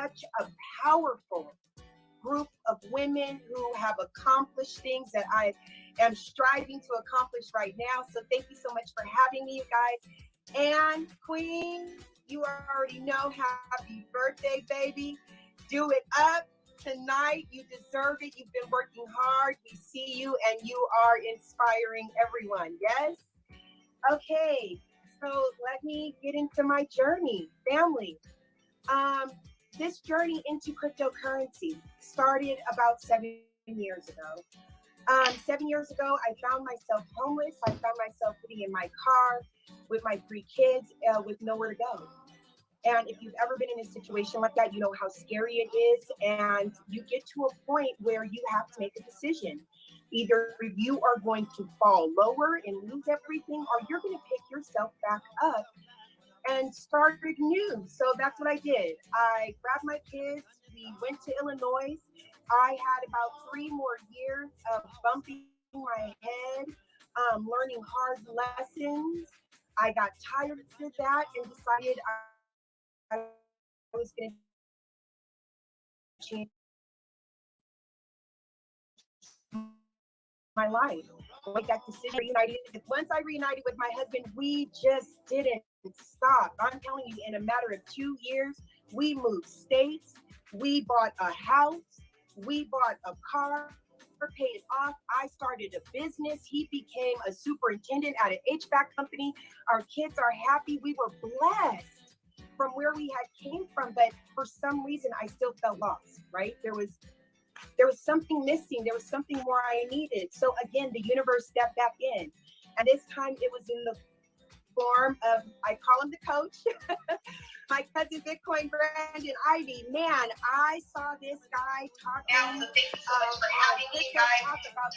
such a powerful group of women who have accomplished things that I am striving to accomplish right now. So thank you so much for having me, you guys. And Queen, you already know, happy birthday, baby. Do it up tonight. You deserve it. You've been working hard. We see you and you are inspiring everyone. Yes? Okay. So let me get into my journey, family. Um, this journey into cryptocurrency started about 7 years ago. 7 years ago, I found myself homeless. I found myself sitting in my car with my 3 kids with nowhere to go. And if you've ever been in a situation like that, you know how scary it is. And you get to a point where you have to make a decision. Either you are going to fall lower and lose everything, or you're going to pick yourself back up and started new. So that's what I did. I grabbed my kids. We went to Illinois. I had about 3 more years of bumping my head, learning hard lessons. I got tired of that and decided I was going to change my life. Make that decision. Reunited. Once I reunited with my husband, we just didn't stop. I'm telling you, in a matter of 2 years, we moved states. We bought a house. We bought a car. Paid it off. I started a business. He became a superintendent at an HVAC company. Our kids are happy. We were blessed from where we had came from, but for some reason, I still felt lost. Right? There was something missing. There was something more I needed. So again, the universe stepped back in. And this time it was in the form of, I call him the coach, my cousin Bitcoin Brandon Ivy. Man, I saw this guy talking. Thank you so much for having me, guys. About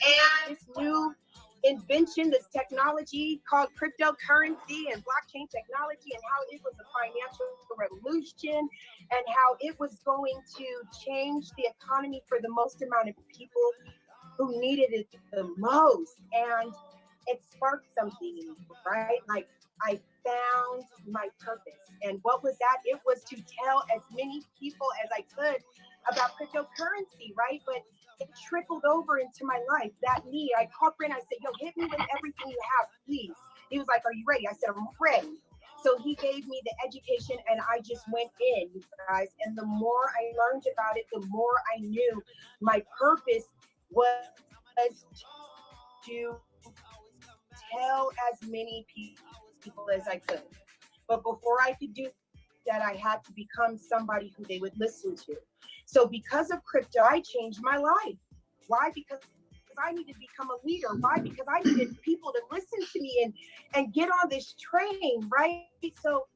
this new invention, this technology called cryptocurrency and blockchain technology, and how it was a financial revolution and how it was going to change the economy for the most amount of people who needed it the most. And it sparked something in me, right? Like, I found my purpose. And what was that? It was to tell as many people as I could about cryptocurrency, right? But it trickled over into my life. That need. I called Brent. I said, yo, hit me with everything you have, please. He was like, are you ready? I said, I'm ready. So he gave me the education and I just went in, you guys. And the more I learned about it, the more I knew my purpose was to tell as many people as I could. But before I could do that, I had to become somebody who they would listen to. So because of crypto, I changed my life. Why? Because I needed to become a leader. Why? Because I needed people to listen to me and get on this train, right? So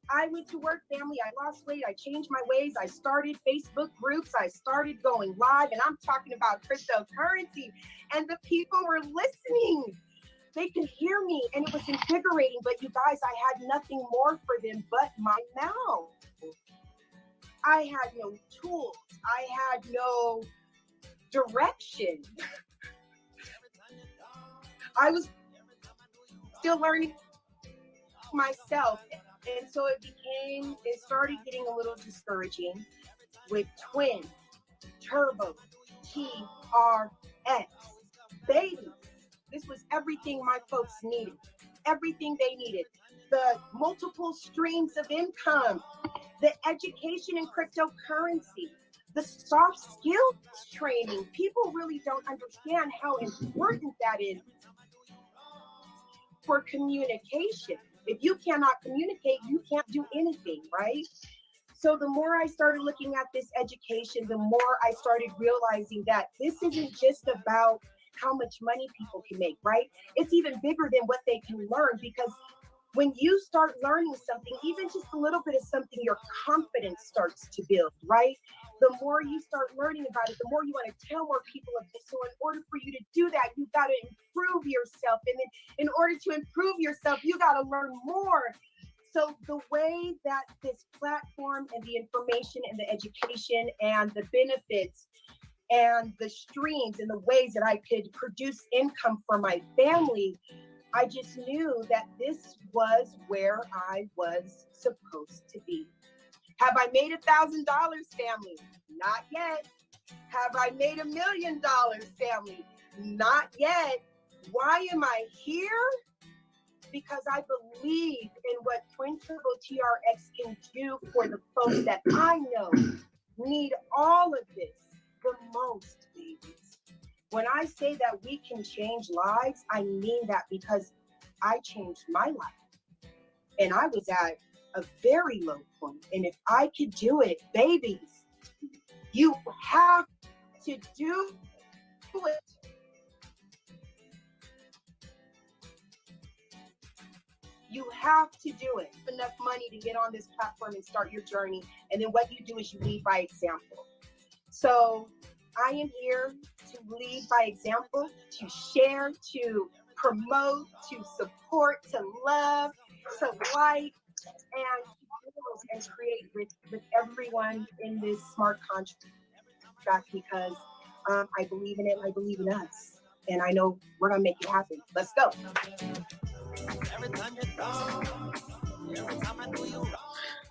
I went to work, family. I lost weight. I changed my ways. I started Facebook groups. I started going live, and I'm talking about cryptocurrency. And the people were listening. They could hear me, and it was invigorating. But you guys, I had nothing more for them but my mouth. I had no tools. I had no direction. I was still learning myself. And so it started getting a little discouraging with Twin, Turbo, TRX, baby. This was everything my folks needed, everything they needed. The multiple streams of income, the education in cryptocurrency, the soft skills training. People really don't understand how important that is for communication. If you cannot communicate, you can't do anything, right? So the more I started looking at this education, the more I started realizing that this isn't just about how much money people can make, right? It's even bigger than what they can learn, because when you start learning something, even just a little bit of something, your confidence starts to build, right? The more you start learning about it, the more you want to tell more people of this. So in order for you to do that, you've got to improve yourself. And then in order to improve yourself, you got to learn more. So the way that this platform and the information and the education and the benefits and the streams and the ways that I could produce income for my family, I just knew that this was where I was supposed to be. Have I made $1,000, family? Not yet. Have I made $1 million, family? Not yet. Why am I here? Because I believe in what Twin Turbo TRX can do for the folks that I know need all of this the most, babies. When I say that we can change lives, I mean that because I changed my life. And I was at a very low point. And if I could do it, babies, you have to do it. You have to do it. Enough money to get on this platform and start your journey. And then what you do is you lead by example. So I am here to lead by example, to share, to promote, to support, to love, to like, and create with everyone in this smart contract because I believe in it. I believe in us. And I know we're going to make it happen. Let's go.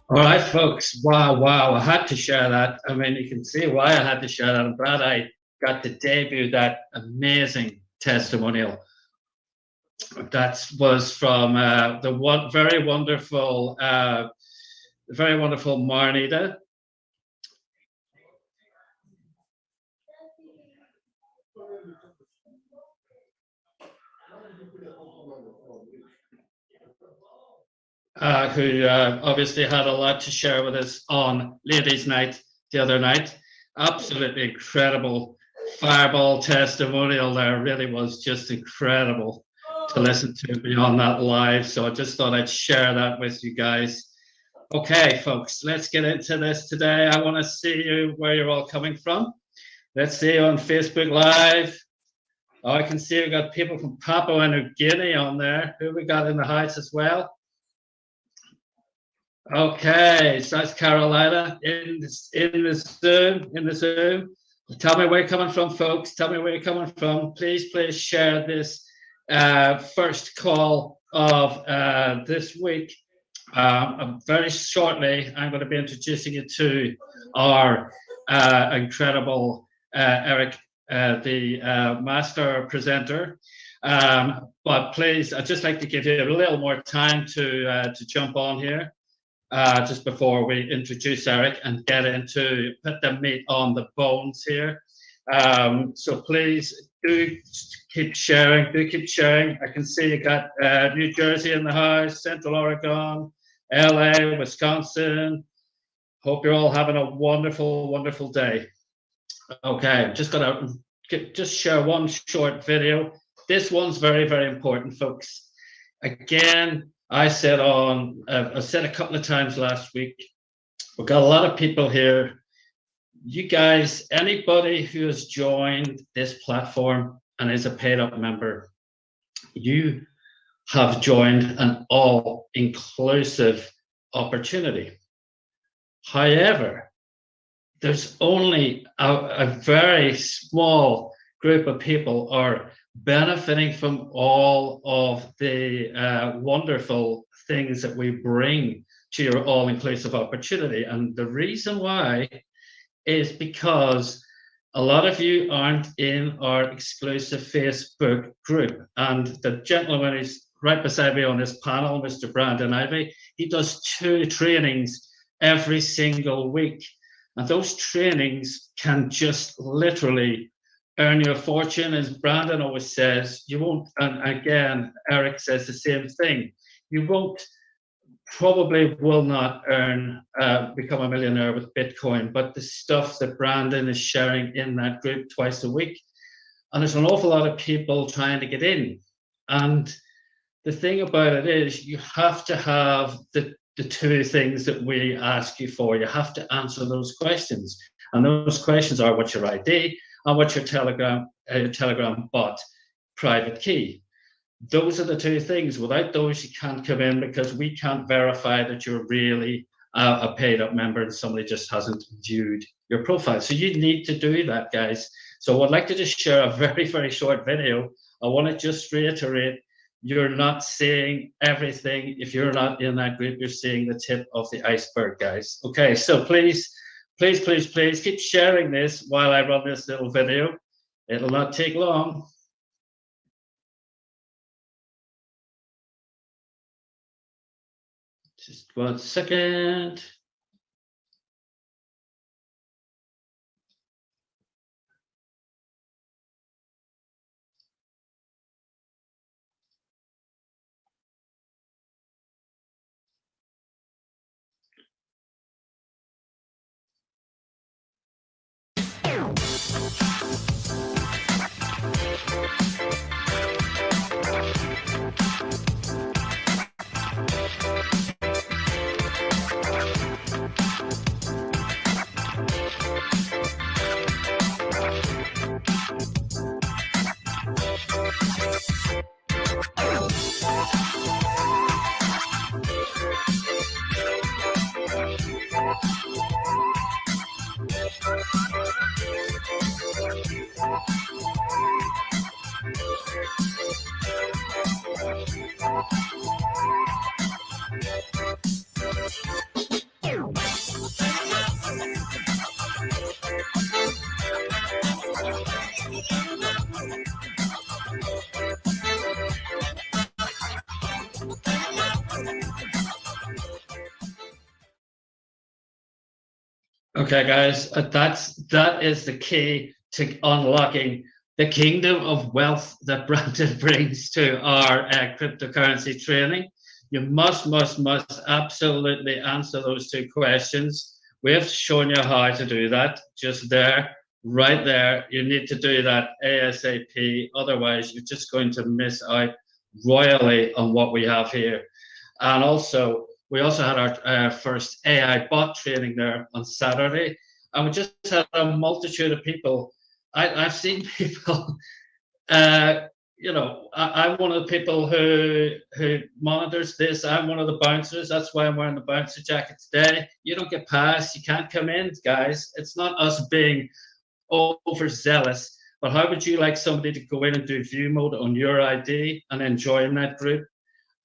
All right, folks. Wow. I had to share that. I mean, you can see why I had to share that. I'm glad I got to debut that amazing testimonial. That was from the very wonderful Marnita. Who obviously had a lot to share with us on Ladies' Night the other night. Absolutely incredible fireball testimonial there. Really was just incredible to listen to beyond that live. So I just thought I'd share that with you guys. Okay, folks, let's get into this today. I want to see you where you're all coming from. Let's see you on Facebook Live. Oh, I can see we've got people from Papua New Guinea on there. Who we got in the house as well? Okay, South Carolina in the Zoom. Tell me where you're coming from, folks. Tell me where you're coming from. Please share this first call of this week. Very shortly, I'm going to be introducing you to our incredible Eric, the master presenter. But please, I'd just like to give you a little more time to jump on here. Just before we introduce Eric and get into put the meat on the bones here. So please do keep sharing. I can see you got New Jersey in the house, Central Oregon, LA, Wisconsin. Hope you're all having a wonderful day. Okay, I'm just gonna just share one short video. This one's very important, folks. Again, I said a couple of times last week, we've got a lot of people here. You guys, anybody who has joined this platform and is a paid up member, you have joined an all-inclusive opportunity. However, there's only a very small group of people are benefiting from all of the wonderful things that we bring to your all-inclusive opportunity. And the reason why is because a lot of you aren't in our exclusive Facebook group. And the gentleman who's right beside me on this panel, Mr. Brandon Ivey, he does 2 trainings every single week. And those trainings can just literally earn you a fortune. As Brandon always says, you won't, and again, Eric says the same thing, you probably will not become a millionaire with Bitcoin, but the stuff that Brandon is sharing in that group twice a week, and there's an awful lot of people trying to get in. And the thing about it is you have to have the 2 things that we ask you for. You have to answer those questions. And those questions are, what's your ID and what's your Telegram bot private key? Those are the 2 things. Without those, you can't come in because we can't verify that you're really a paid up member and somebody just hasn't viewed your profile. So you need to do that, guys. So I'd like to just share a very short video. I want to just reiterate you're not seeing everything. If you're not in that group, you're seeing the tip of the iceberg, guys. Okay, so please, please, please, please keep sharing this while I run this little video. It'll not take long. Just 1 second. Okay, guys, that is the key to unlocking the kingdom of wealth that Brandon brings to our cryptocurrency training. You must absolutely answer those two questions. We have shown you how to do that just there, right there. You need to do that ASAP. Otherwise, you're just going to miss out royally on what we have here. And also, we also had our first AI bot training there on Saturday, and we just had a multitude of people. I've seen people, I'm one of the people who monitors this. I'm one of the bouncers. That's why I'm wearing the bouncer jacket today. You don't get past. You can't come in, guys. It's not us being overzealous, but how would you like somebody to go in and do view mode on your ID and then join that group?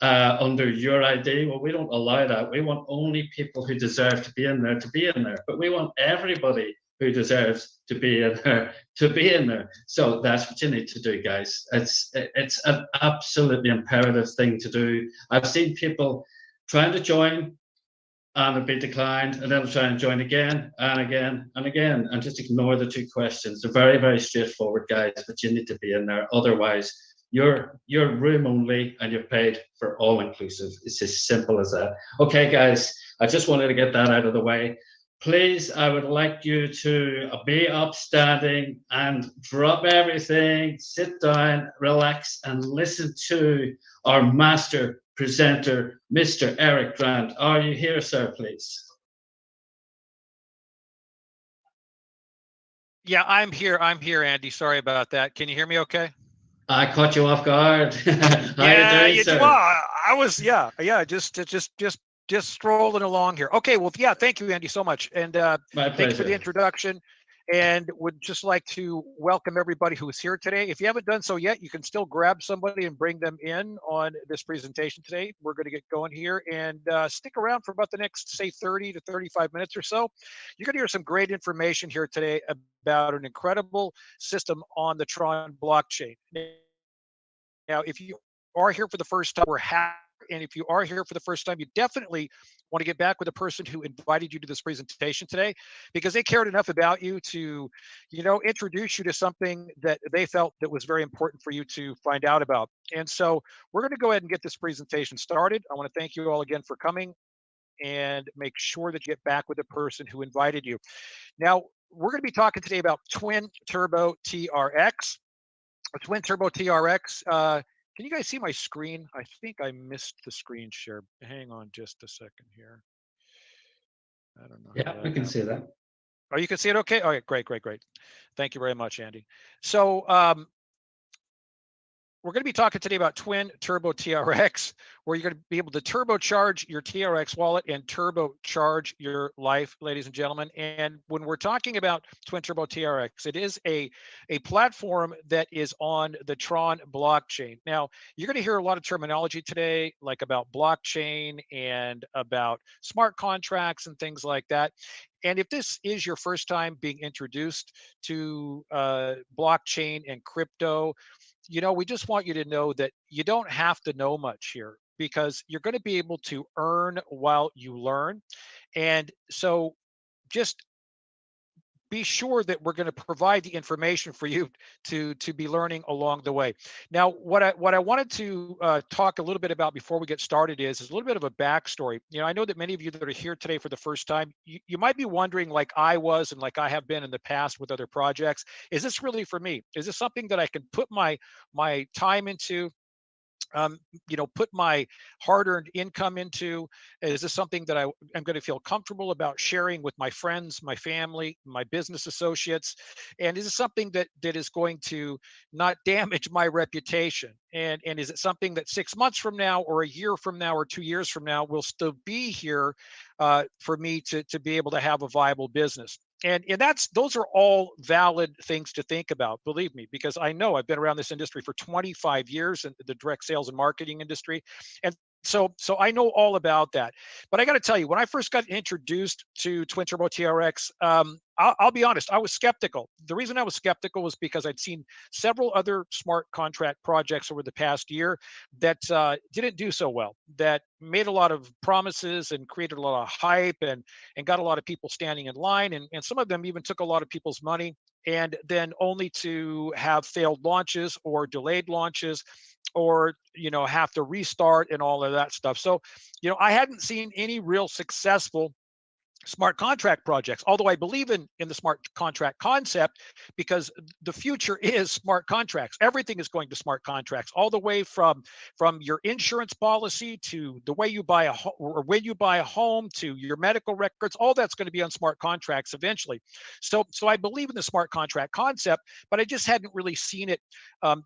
Under your ID. Well, we don't allow that. We want only people who deserve to be in there to be in there, but we want everybody who deserves to be in there to be in there. So that's what you need to do, guys. It's an absolutely imperative thing to do. I've seen people trying to join and they'll be declined, and then try and join again and again and again, and just ignore the two questions. They're very, very straightforward, guys, but you need to be in there. Otherwise, you're room only and you're paid for all inclusive. It's as simple as that. Okay, guys, I just wanted to get that out of the way. Please, I would like you to be upstanding and drop everything, sit down, relax, and listen to our master presenter, Mr. Eric Grant. Are you here, sir, please? Yeah, I'm here. I'm here, Andy. Sorry about that. Can you hear me okay? I caught you off guard. How you doing, sir? Well, I was, just strolling along here. Okay, well, yeah, thank you, Andy, so much. And thank you for the introduction. And would just like to welcome everybody who is here today. If you haven't done so yet, you can still grab somebody and bring them in on this presentation today. We're going to get going here and stick around for about the next, say, 30 to 35 minutes or so. You're going to hear some great information here today about an incredible system on the Tron blockchain. Now, if you are here for the first time, we're happy. And if you are here for the first time, you definitely want to get back with the person who invited you to this presentation today, because they cared enough about you to, introduce you to something that they felt that was very important for you to find out about. And so we're going to go ahead and get this presentation started. I want to thank you all again for coming and make sure that you get back with the person who invited you. Now, we're going to be talking today about Twin Turbo TRX. Twin Turbo TRX. Can you guys see my screen? I think I missed the screen share. Hang on just a second here. I don't know. Yeah, we can see that. Oh, you can see it okay? All right, great. Thank you very much, Andy. So we're going to be talking today about Twin Turbo TRX, where you're going to be able to turbocharge your TRX wallet and turbocharge your life, ladies and gentlemen. And when we're talking about Twin Turbo TRX, it is a platform that is on the Tron blockchain. Now, you're going to hear a lot of terminology today, like about blockchain and about smart contracts and things like that. And if this is your first time being introduced to blockchain and crypto, we just want you to know that you don't have to know much here, because you're going to be able to earn while you learn. And so just be sure that we're going to provide the information for you to be learning along the way. Now, what I wanted to talk a little bit about before we get started is a little bit of a backstory. I know that many of you that are here today for the first time, you might be wondering, like I was and like I have been in the past with other projects, is this really for me? Is this something that I can put my time into? um, put my hard-earned income into? Is this something that I'm going to feel comfortable about sharing with my friends, my family, my business associates? And is it something that is going to not damage my reputation? And is it something that 6 months from now, or a year from now, or 2 years from now will still be here for me to be able to have a viable business? And those are all valid things to think about, believe me, because I know I've been around this industry for 25 years in the direct sales and marketing industry. And so I know all about that. But I got to tell you, when I first got introduced to Twin Turbo TRX, I'll be honest, I was skeptical. The reason I was skeptical was because I'd seen several other smart contract projects over the past year that didn't do so well, that made a lot of promises and created a lot of hype and got a lot of people standing in line. And some of them even took a lot of people's money, and then only to have failed launches or delayed launches, or have to restart and all of that stuff. So I hadn't seen any real successful smart contract projects, although I believe in the smart contract concept, because the future is smart contracts. Everything is going to smart contracts, all the way from your insurance policy to the way you buy a home, or when you buy a home, to your medical records. All that's going to be on smart contracts eventually. So I believe in the smart contract concept, but I just hadn't really seen it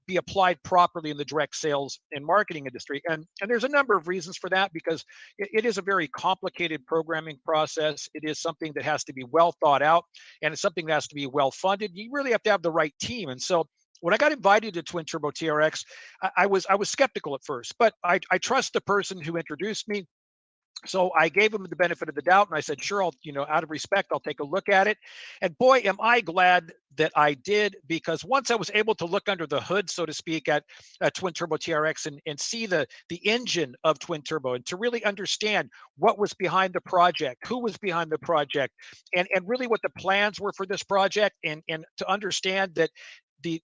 be applied properly in the direct sales and marketing industry. And there's a number of reasons for that, because it is a very complicated programming process. It is something that has to be well thought out, and it's something that has to be well funded. You really have to have the right team. And so when I got invited to Twin Turbo TRX, I was skeptical at first, but I trust the person who introduced me. So I gave him the benefit of the doubt, and I said, sure, I'll, out of respect, I'll take a look at it. And boy, am I glad that I did, because once I was able to look under the hood, so to speak, at Twin Turbo TRX and see the engine of Twin Turbo, and to really understand what was behind the project, who was behind the project, and really what the plans were for this project, and to understand that the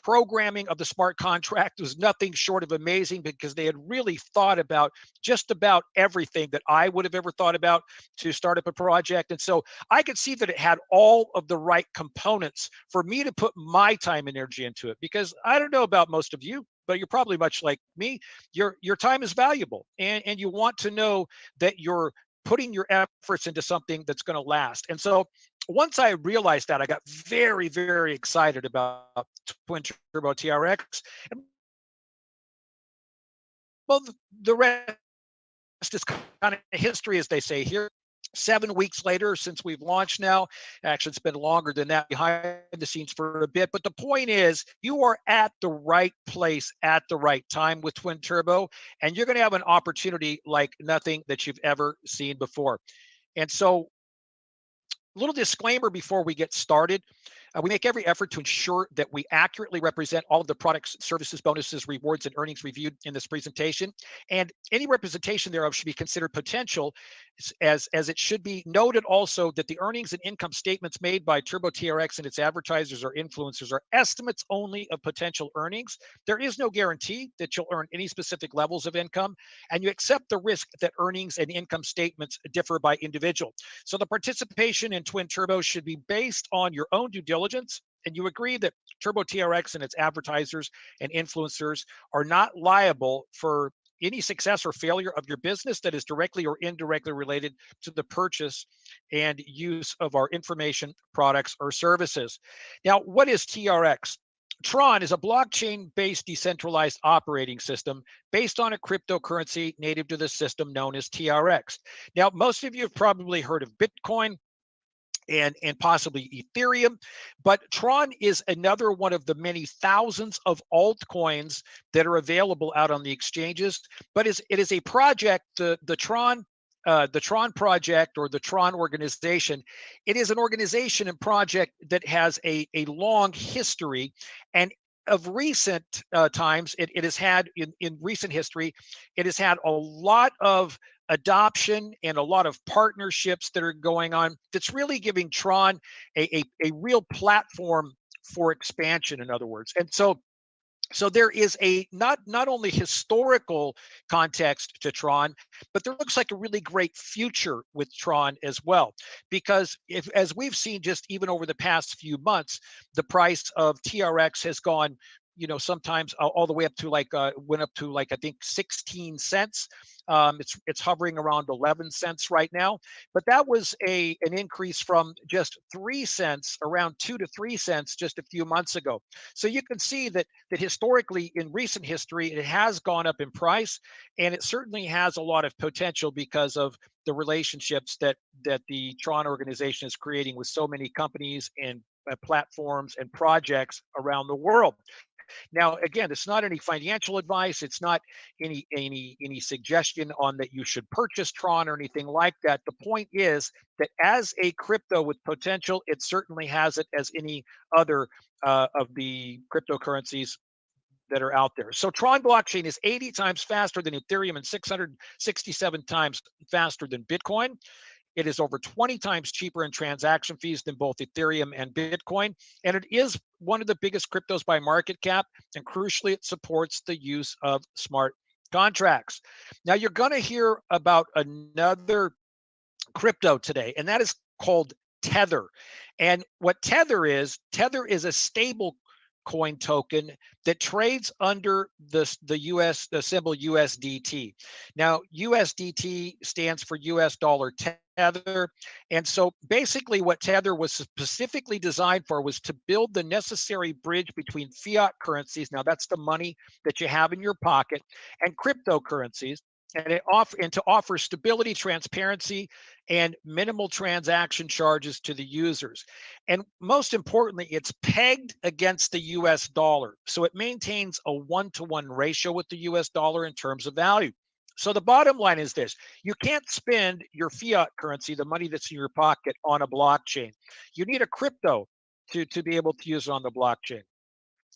programming of the smart contract was nothing short of amazing, because they had really thought about just about everything that I would have ever thought about to start up a project. And so I could see that it had all of the right components for me to put my time and energy into it, because I don't know about most of you, but you're probably much like me. Your time is valuable, and you want to know that you're putting your efforts into something that's going to last. And so once I realized that, I got very, very excited about Twin Turbo TRX. And, well, the rest is kind of history, as they say here. 7 weeks later, since we've launched now, actually it's been longer than that behind the scenes for a bit, but the point is, you are at the right place at the right time with Twin Turbo, and you're going to have an opportunity like nothing that you've ever seen before. And so, a little disclaimer before we get started. We make every effort to ensure that we accurately represent all of the products, services, bonuses, rewards, and earnings reviewed in this presentation. And any representation thereof should be considered potential, as it should be noted also that the earnings and income statements made by Turbo TRX and its advertisers or influencers are estimates only of potential earnings. There is no guarantee that you'll earn any specific levels of income, and you accept the risk that earnings and income statements differ by individual. So the participation in Twin Turbo should be based on your own due diligence, and you agree that Turbo TRX and its advertisers and influencers are not liable for any success or failure of your business that is directly or indirectly related to the purchase and use of our information, products, or services. Now, what is TRX? Tron is a blockchain-based decentralized operating system based on a cryptocurrency native to the system known as TRX. Now, most of you have probably heard of Bitcoin and possibly Ethereum, but Tron is another one of the many thousands of altcoins that are available out on the exchanges. But it is a project, the Tron project, or the Tron organization. It is an organization and project that has a long history, and of recent times, it has had in recent history, it has had a lot of adoption and a lot of partnerships that are going on that's really giving Tron a real platform for expansion, in other words. And so there is a not only historical context to Tron, but there looks like a really great future with Tron as well. Because as we've seen just even over the past few months, the price of TRX has gone, sometimes all the way up to went up to I think 16 cents. It's hovering around 11 cents right now, but that was an increase from just 3 cents, around 2 to 3 cents just a few months ago. So you can see that historically, in recent history, it has gone up in price, and it certainly has a lot of potential because of the relationships that the Tron organization is creating with so many companies and platforms and projects around the world. Now, again, it's not any financial advice. It's not any suggestion on that you should purchase Tron or anything like that. The point is that as a crypto with potential, it certainly has it as any other of the cryptocurrencies that are out there. So Tron blockchain is 80 times faster than Ethereum and 667 times faster than Bitcoin. It is over 20 times cheaper in transaction fees than both Ethereum and Bitcoin. And it is one of the biggest cryptos by market cap. And crucially, it supports the use of smart contracts. Now, you're going to hear about another crypto today, and that is called Tether. And what Tether is a stable coin token that trades under the symbol USDT. Now, USDT stands for US dollar tether. And so basically what Tether was specifically designed for was to build the necessary bridge between fiat currencies. Now, that's the money that you have in your pocket, and cryptocurrencies. And to offer stability, transparency, and minimal transaction charges to the users. And most importantly, it's pegged against the US dollar. So it maintains a 1-to-1 ratio with the US dollar in terms of value. So the bottom line is this: you can't spend your fiat currency, the money that's in your pocket, on a blockchain. You need a crypto to be able to use it on the blockchain.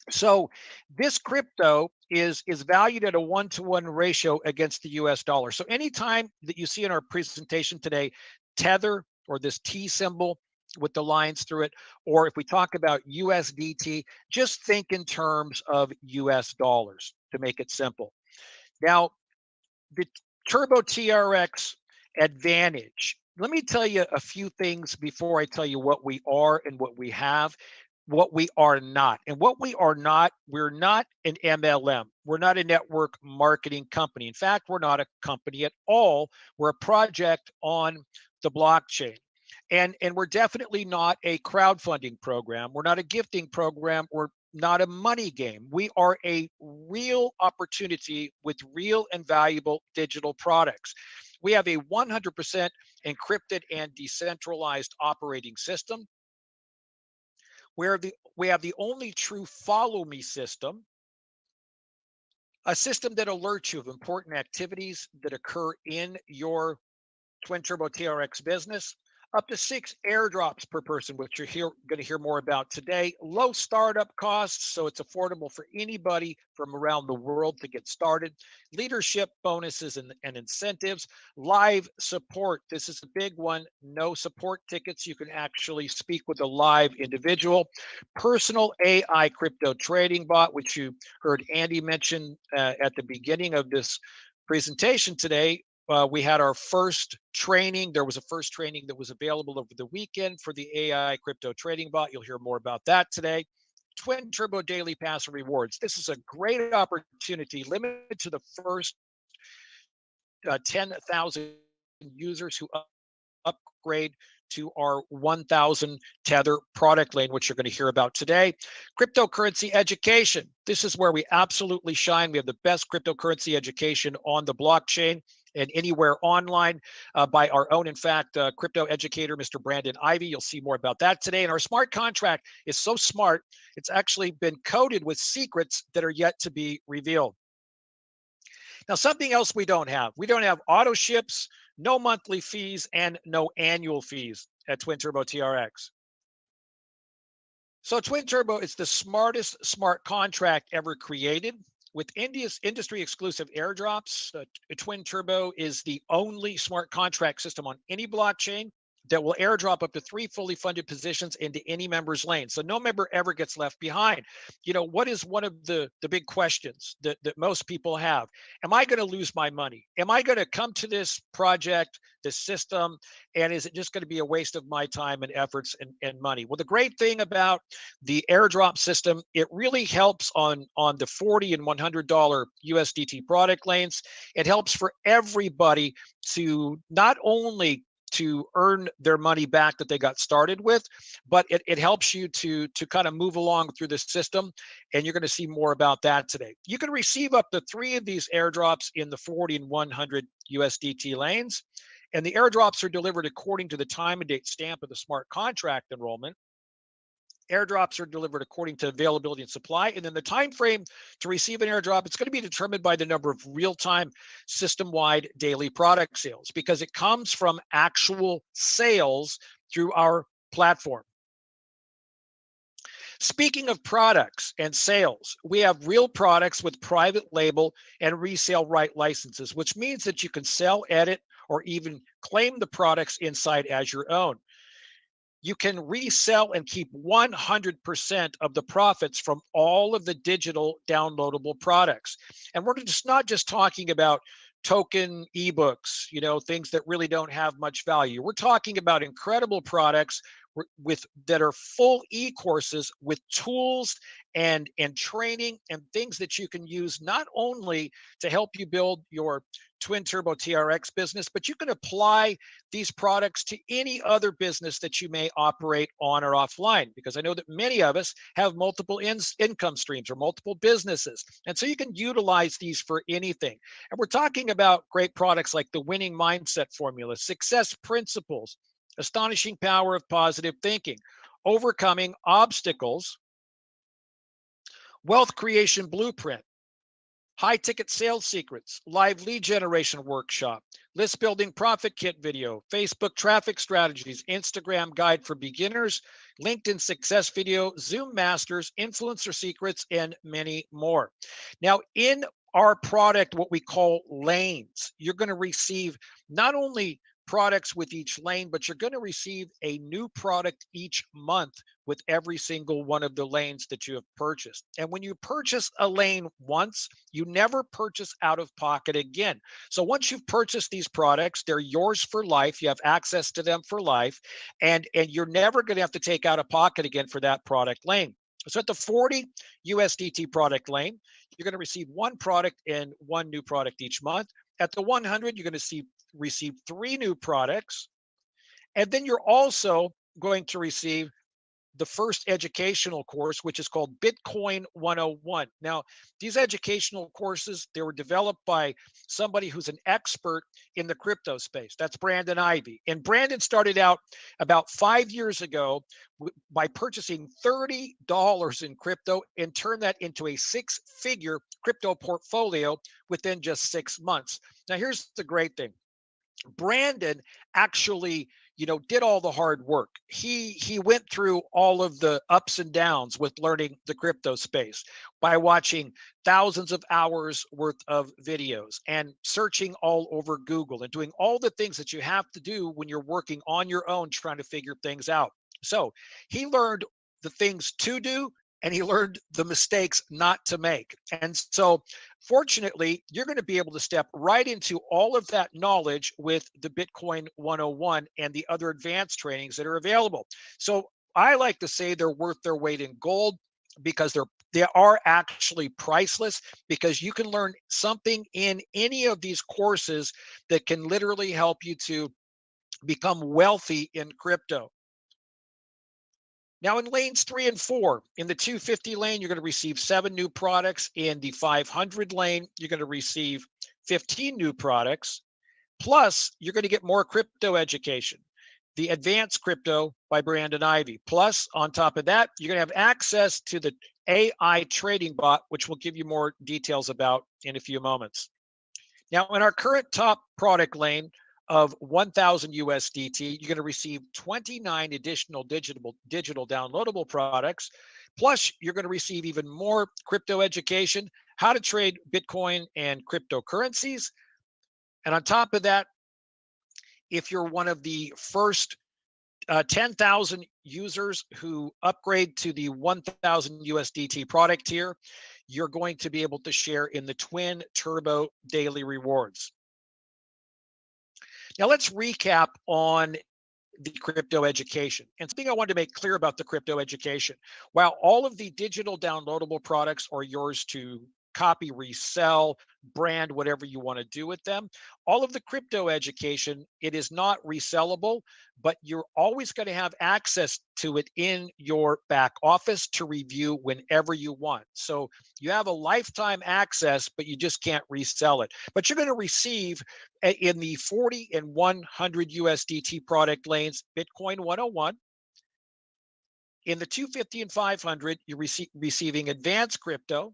So this crypto is valued at a 1-to-1 ratio against the US dollar. So anytime that you see in our presentation today, Tether, or this T symbol with the lines through it, or if we talk about USDT, just think in terms of US dollars to make it simple. Now, the Turbo TRX Advantage. Let me tell you a few things before I tell you what we are and what we have, what we are not. And what we are not, we're not an MLM. We're not a network marketing company. In fact, we're not a company at all. We're a project on the blockchain. And we're definitely not a crowdfunding program. We're not a gifting program. We're not a money game. We are a real opportunity with real and valuable digital products. We have a 100% encrypted and decentralized operating system. We have the only true follow me system, a system that alerts you of important activities that occur in your Twin Turbo TRX business, up to 6 airdrops per person, which you're going to hear more about today. Low startup costs, so it's affordable for anybody from around the world to get started. Leadership bonuses and incentives. Live support. This is a big one. No support tickets. You can actually speak with a live individual. Personal AI crypto trading bot, which you heard Andy mention at the beginning of this presentation today. We had our first training. There was a first training that was available over the weekend for the AI crypto trading bot. You'll hear more about that today. Twin Turbo Daily Pass Rewards. This is a great opportunity, limited to the first 10,000 users who upgrade upgrade to our 1,000 Tether product lane, which you're going to hear about today. Cryptocurrency education. This is where we absolutely shine. We have the best cryptocurrency education on the blockchain and anywhere online by our own, in fact, crypto educator, Mr. Brandon Ivy. You'll see more about that today. And our smart contract is so smart, it's actually been coded with secrets that are yet to be revealed. Now, something else we don't have auto ships, no monthly fees, and no annual fees at Twin Turbo TRX. So Twin Turbo is the smartest smart contract ever created. With India's industry exclusive airdrops, Twin Turbo is the only smart contract system on any blockchain that will airdrop up to 3 fully funded positions into any member's lane. So no member ever gets left behind. You know, what is one of the big questions that most people have? Am I going to lose my money? Am I going to come to this project, this system, and is it just going to be a waste of my time and efforts and money? Well, the great thing about the airdrop system, it really helps on the $40 and $100 USDT product lanes. It helps for everybody to not only to earn their money back that they got started with, but it helps you to kind of move along through the system. And you're going to see more about that today. You can receive up to 3 of these airdrops in the 40 and 100 USDT lanes. And the airdrops are delivered according to the time and date stamp of the smart contract enrollment. Airdrops are delivered according to availability and supply. And then the time frame to receive an airdrop, it's going to be determined by the number of real-time system-wide daily product sales, because it comes from actual sales through our platform. Speaking of products and sales, we have real products with private label and resale right licenses, which means that you can sell, edit, or even claim the products inside as your own. You can resell and keep 100% of the profits from all of the digital downloadable products. And we're just not just talking about token ebooks, you know, things that really don't have much value. We're talking about incredible products with that are full e-courses with tools and training and things that you can use not only to help you build your Twin Turbo TRX business, but you can apply these products to any other business that you may operate on or offline, because I know that many of us have multiple income streams or multiple businesses. And so you can utilize these for anything. And we're talking about great products like the winning mindset formula, success principles, astonishing power of positive thinking, overcoming obstacles, wealth creation blueprint, high ticket sales secrets, live lead generation workshop, list building profit kit video, Facebook traffic strategies, Instagram guide for beginners, LinkedIn success video, Zoom masters, influencer secrets, and many more. Now, in our product, what we call lanes, you're going to receive not only products with each lane, but you're going to receive a new product each month with every single one of the lanes that you have purchased. And when you purchase a lane once, you never purchase out of pocket again. So once you've purchased these products, they're yours for life. You have access to them for life, and you're never going to have to take out of pocket again for that product lane. So at the 40 USDT product lane, you're going to receive 1 product and 1 new product each month. At the 100, you're going to receive 3 new products. And then you're also going to receive the first educational course, which is called Bitcoin 101. Now, these educational courses, they were developed by somebody who's an expert in the crypto space. That's Brandon Ivy. And Brandon started out about 5 years ago by purchasing $30 in crypto and turned that into a 6-figure crypto portfolio within just 6 months. Now, here's the great thing. Brandon actually, did all the hard work. He went through all of the ups and downs with learning the crypto space by watching thousands of hours worth of videos and searching all over Google and doing all the things that you have to do when you're working on your own trying to figure things out. So he learned the things to do, and he learned the mistakes not to make. And so fortunately, you're going to be able to step right into all of that knowledge with the Bitcoin 101 and the other advanced trainings that are available. So I like to say they're worth their weight in gold, because they are actually priceless, because you can learn something in any of these courses that can literally help you to become wealthy in crypto. Now in lanes 3 and 4, in the 250 lane, you're going to receive 7 new products. In the 500 lane, you're going to receive 15 new products. Plus, you're going to get more crypto education. The Advanced Crypto by Brandon Ivy. Plus, on top of that, you're going to have access to the AI trading bot, which we'll give you more details about in a few moments. Now, in our current top product lane of 1,000 USDT, you're going to receive 29 additional digital downloadable products. Plus, you're going to receive even more crypto education, how to trade Bitcoin and cryptocurrencies. And on top of that, if you're one of the first 10,000 users who upgrade to the 1,000 USDT product tier, you're going to be able to share in the Twin Turbo daily rewards. Now let's recap on the crypto education. And something I wanted to make clear about the crypto education, while all of the digital downloadable products are yours to copy, resell, brand, whatever you want to do with them, all of the crypto education, it is not resellable, but you're always going to have access to it in your back office to review whenever you want. So you have a lifetime access, but you just can't resell it. But you're going to receive in the 40 and 100 USDT product lanes, Bitcoin 101. In the 250 and 500, you're receiving advanced crypto.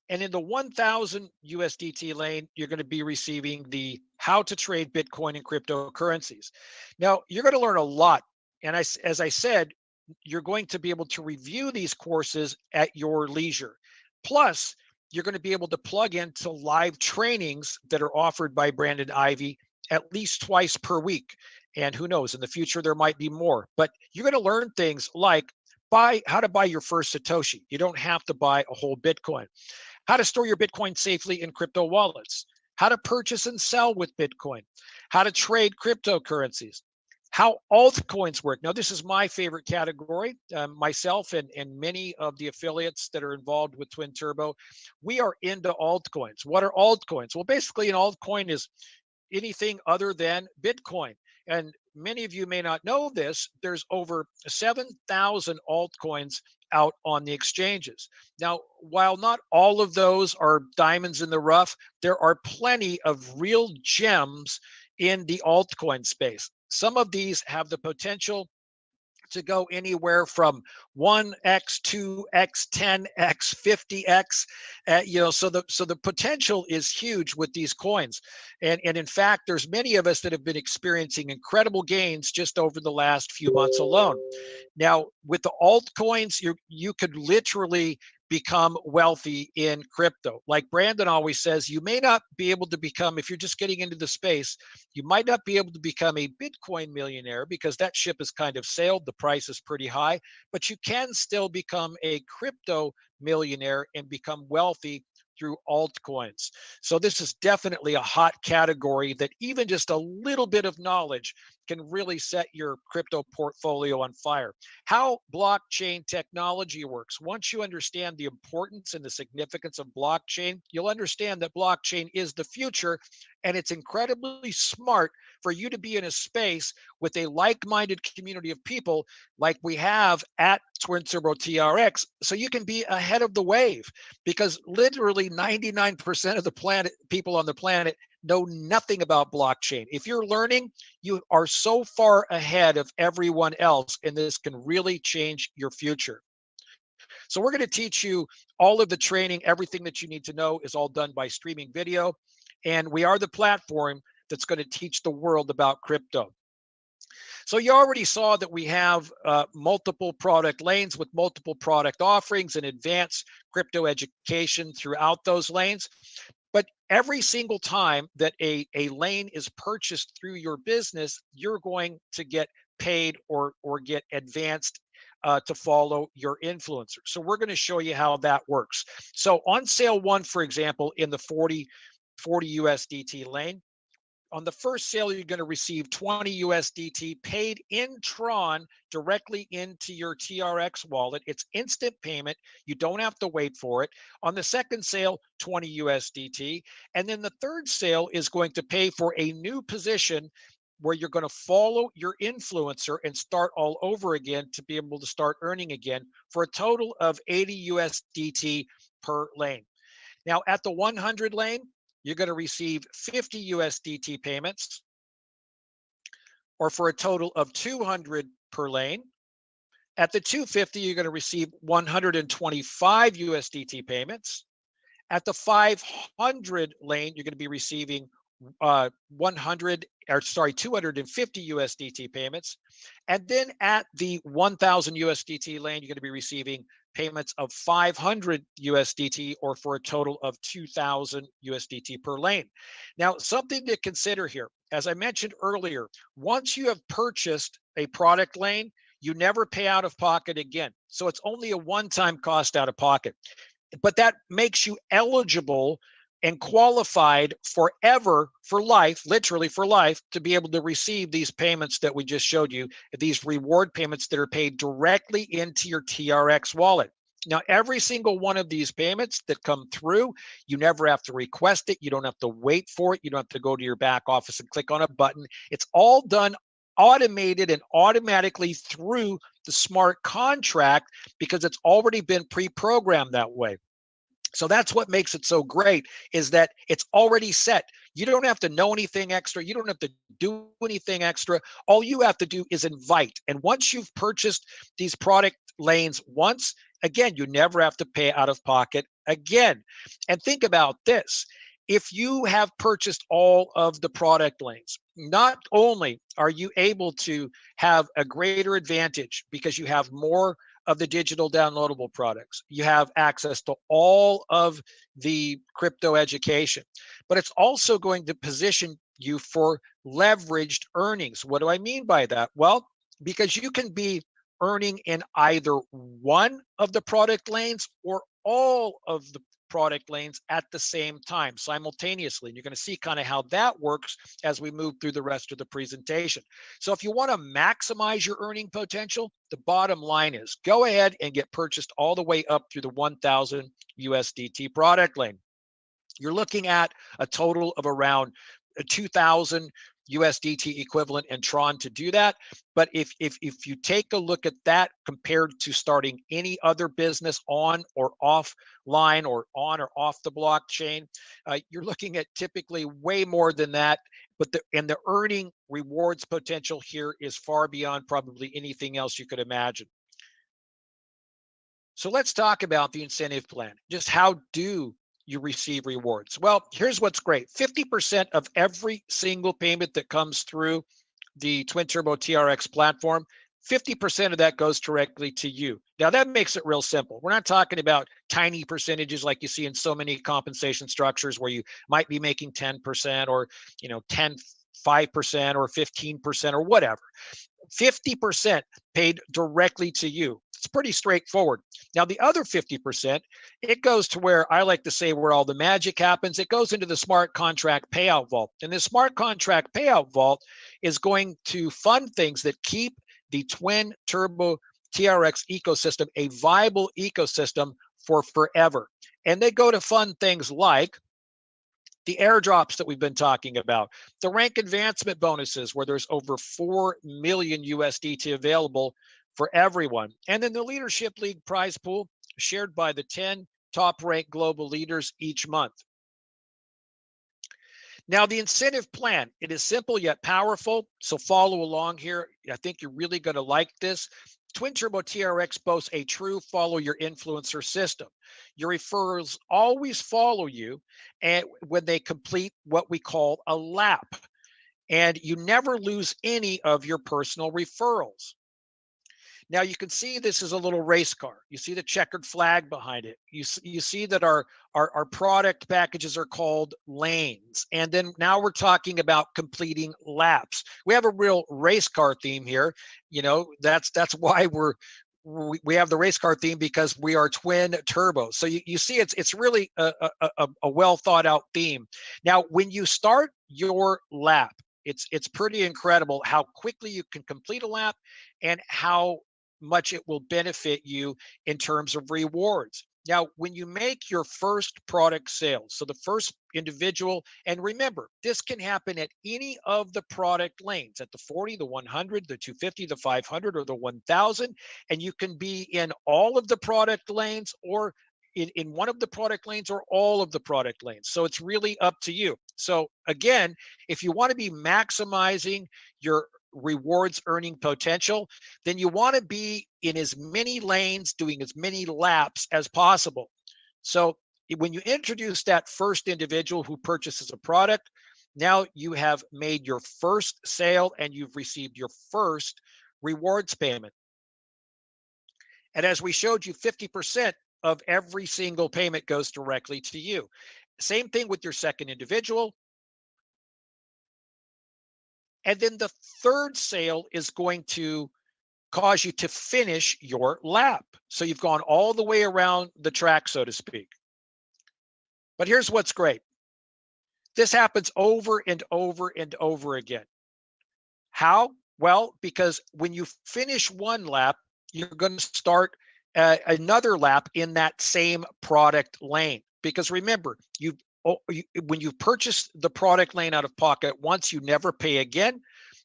And in the 1,000 USDT lane, you're going to be receiving the how to trade Bitcoin and cryptocurrencies. Now, you're going to learn a lot. And as I said, you're going to be able to review these courses at your leisure. Plus, you're going to be able to plug into live trainings that are offered by Brandon Ivy at least twice per week. And who knows, in the future, there might be more. But you're going to learn things like how to buy your first Satoshi. You don't have to buy a whole Bitcoin. How to store your Bitcoin safely in crypto wallets, how to purchase and sell with Bitcoin, how to trade cryptocurrencies, how altcoins work. Now, this is my favorite category. Myself and many of the affiliates that are involved with Twin Turbo, we are into altcoins. What are altcoins? Well, basically, an altcoin is anything other than Bitcoin. And many of you may not know this, there's over 7,000 altcoins out on the exchanges. Now, while not all of those are diamonds in the rough, there are plenty of real gems in the altcoin space. Some of these have the potential to go anywhere from 1x, 2x, 10x, 50x. So the potential is huge with these coins. And in fact, there's many of us that have been experiencing incredible gains just over the last few months alone. Now, with the altcoins, you could literally become wealthy in crypto. Like Brandon always says, you may not be able to become, if you're just getting into the space, you might not be able to become a Bitcoin millionaire because that ship has kind of sailed. The price is pretty high, but you can still become a crypto millionaire and become wealthy through altcoins. So this is definitely a hot category that even just a little bit of knowledge can really set your crypto portfolio on fire. How blockchain technology works. Once you understand the importance and the significance of blockchain, you'll understand that blockchain is the future, and it's incredibly smart for you to be in a space with a like-minded community of people like we have at Twin Turbo TRX, so you can be ahead of the wave, because literally 99% of the people on the planet know nothing about blockchain. If you're learning, you are so far ahead of everyone else, and this can really change your future. So we're going to teach you all of the training. Everything that you need to know is all done by streaming video. And we are the platform that's going to teach the world about crypto. So you already saw that we have multiple product lanes with multiple product offerings and advanced crypto education throughout those lanes. But every single time that a lane is purchased through your business, you're going to get paid or get advanced to follow your influencer. So we're going to show you how that works. So on sale one, for example, in the 40 USDT lane, on the first sale, you're going to receive 20 USDT paid in Tron directly into your TRX wallet. It's instant payment. You don't have to wait for it. On the second sale, 20 USDT. And then the third sale is going to pay for a new position where you're going to follow your influencer and start all over again to be able to start earning again for a total of 80 USDT per lane. Now at the 100 lane, you're going to receive 50 USDT payments, or for a total of 200 per lane. At the 250, you're going to receive 125 USDT payments. At the 500 lane, you're going to be receiving 250 USDT payments. And then at the 1000 USDT lane, you're going to be receiving payments of 500 USDT, or for a total of 2000 USDT per lane. Now, something to consider here, as I mentioned earlier, once you have purchased a product lane, you never pay out of pocket again. So it's only a one-time cost out of pocket. But that makes you eligible and qualified forever, for life, literally for life, to be able to receive these payments that we just showed you, these reward payments that are paid directly into your TRX wallet. Now, every single one of these payments that come through, you never have to request it. You don't have to wait for it. You don't have to go to your back office and click on a button. It's all done automated and automatically through the smart contract, because it's already been pre-programmed that way. So that's what makes it so great, is that it's already set. You don't have to know anything extra. You don't have to do anything extra. All you have to do is invite. And once you've purchased these product lanes once, again, you never have to pay out of pocket again. And think about this. If you have purchased all of the product lanes, not only are you able to have a greater advantage because you have more of the digital downloadable products, you have access to all of the crypto education, but it's also going to position you for leveraged earnings. What do I mean by that? Well, because you can be earning in either one of the product lanes or all of the product lanes at the same time, simultaneously. And you're going to see kind of how that works as we move through the rest of the presentation. So if you want to maximize your earning potential, the bottom line is go ahead and get purchased all the way up through the 1000 USDT product lane. You're looking at a total of around 2000 USDT equivalent in Tron to do that. But if you take a look at that compared to starting any other business on or offline or on or off the blockchain, you're looking at typically way more than that. But the earning rewards potential here is far beyond probably anything else you could imagine. So let's talk about the incentive plan. Just how do you receive rewards? Well, here's what's great. 50% of every single payment that comes through the Twin Turbo TRX platform, 50% of that goes directly to you. Now that makes it real simple. We're not talking about tiny percentages like you see in so many compensation structures where you might be making 10% or 5% or 15% or whatever. 50% paid directly to you. It's pretty straightforward. Now, the other 50%, it goes to where I like to say where all the magic happens. It goes into the smart contract payout vault. And the smart contract payout vault is going to fund things that keep the Twin Turbo TRX ecosystem a viable ecosystem for forever. And they go to fund things like the airdrops that we've been talking about, the rank advancement bonuses where there's over 4 million USDT available for everyone. And then the Leadership League prize pool shared by the 10 top ranked global leaders each month. Now, the incentive plan, it is simple yet powerful. So follow along here. I think you're really going to like this. Twin Turbo TRX boasts a true follow your influencer system. Your referrals always follow you and when they complete what we call a lap. And you never lose any of your personal referrals. Now you can see this is a little race car. You see the checkered flag behind it. You see that our product packages are called lanes. And then now we're talking about completing laps. We have a real race car theme here. That's why we have the race car theme, because we are Twin Turbo. So you see it's really a well thought out theme. Now, when you start your lap, it's pretty incredible how quickly you can complete a lap and how much it will benefit you in terms of rewards. Now, when you make your first product sales, so the first individual, and remember, this can happen at any of the product lanes, at the 40, the 100, the 250, the 500, or the 1000, and you can be in all of the product lanes or in one of the product lanes or all of the product lanes. So it's really up to you. So again, if you want to be maximizing your rewards earning potential, then you want to be in as many lanes doing as many laps as possible. So when you introduce that first individual who purchases a product, now you have made your first sale and you've received your first rewards payment. And as we showed you, 50% of every single payment goes directly to you. Same thing with your second individual. And then the third sale is going to cause you to finish your lap. So you've gone all the way around the track, so to speak. But here's what's great. This happens over and over and over again. How? Well, because when you finish one lap, you're going to start another lap in that same product lane. Because remember, when you purchase the product lane out of pocket once, you never pay again.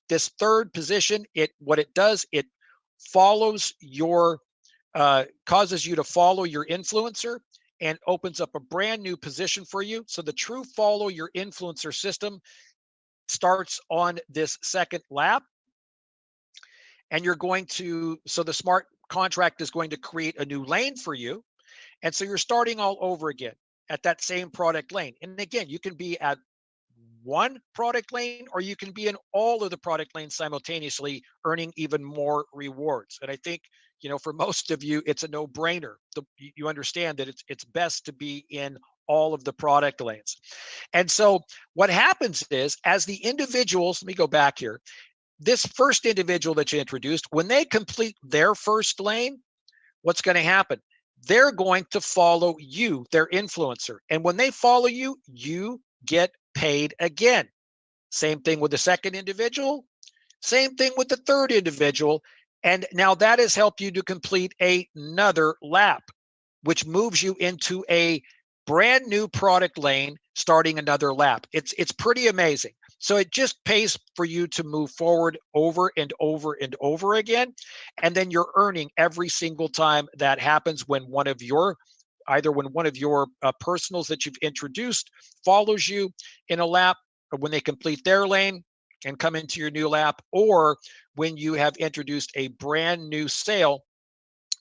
This third position, what it does, it follows your, causes you to follow your influencer and opens up a brand new position for you. So the true follow your influencer system starts on this second lap. And you're going to, so the smart contract is going to create a new lane for you. And so you're starting all over again at that same product lane. And again, you can be at one product lane or you can be in all of the product lanes simultaneously, earning even more rewards. And I think, for most of you, it's a no-brainer. You understand that it's best to be in all of the product lanes. And so what happens is, as the individuals, let me go back here, this first individual that you introduced, when they complete their first lane, what's going to happen? They're going to follow you, their influencer. And when they follow you, you get paid again. Same thing with the second individual, same thing with the third individual. And now that has helped you to complete another lap, which moves you into a brand new product lane, starting another lap. It's pretty amazing. So it just pays for you to move forward over and over and over again. And then you're earning every single time that happens when one of your personals that you've introduced follows you in a lap, or when they complete their lane and come into your new lap, or when you have introduced a brand new sale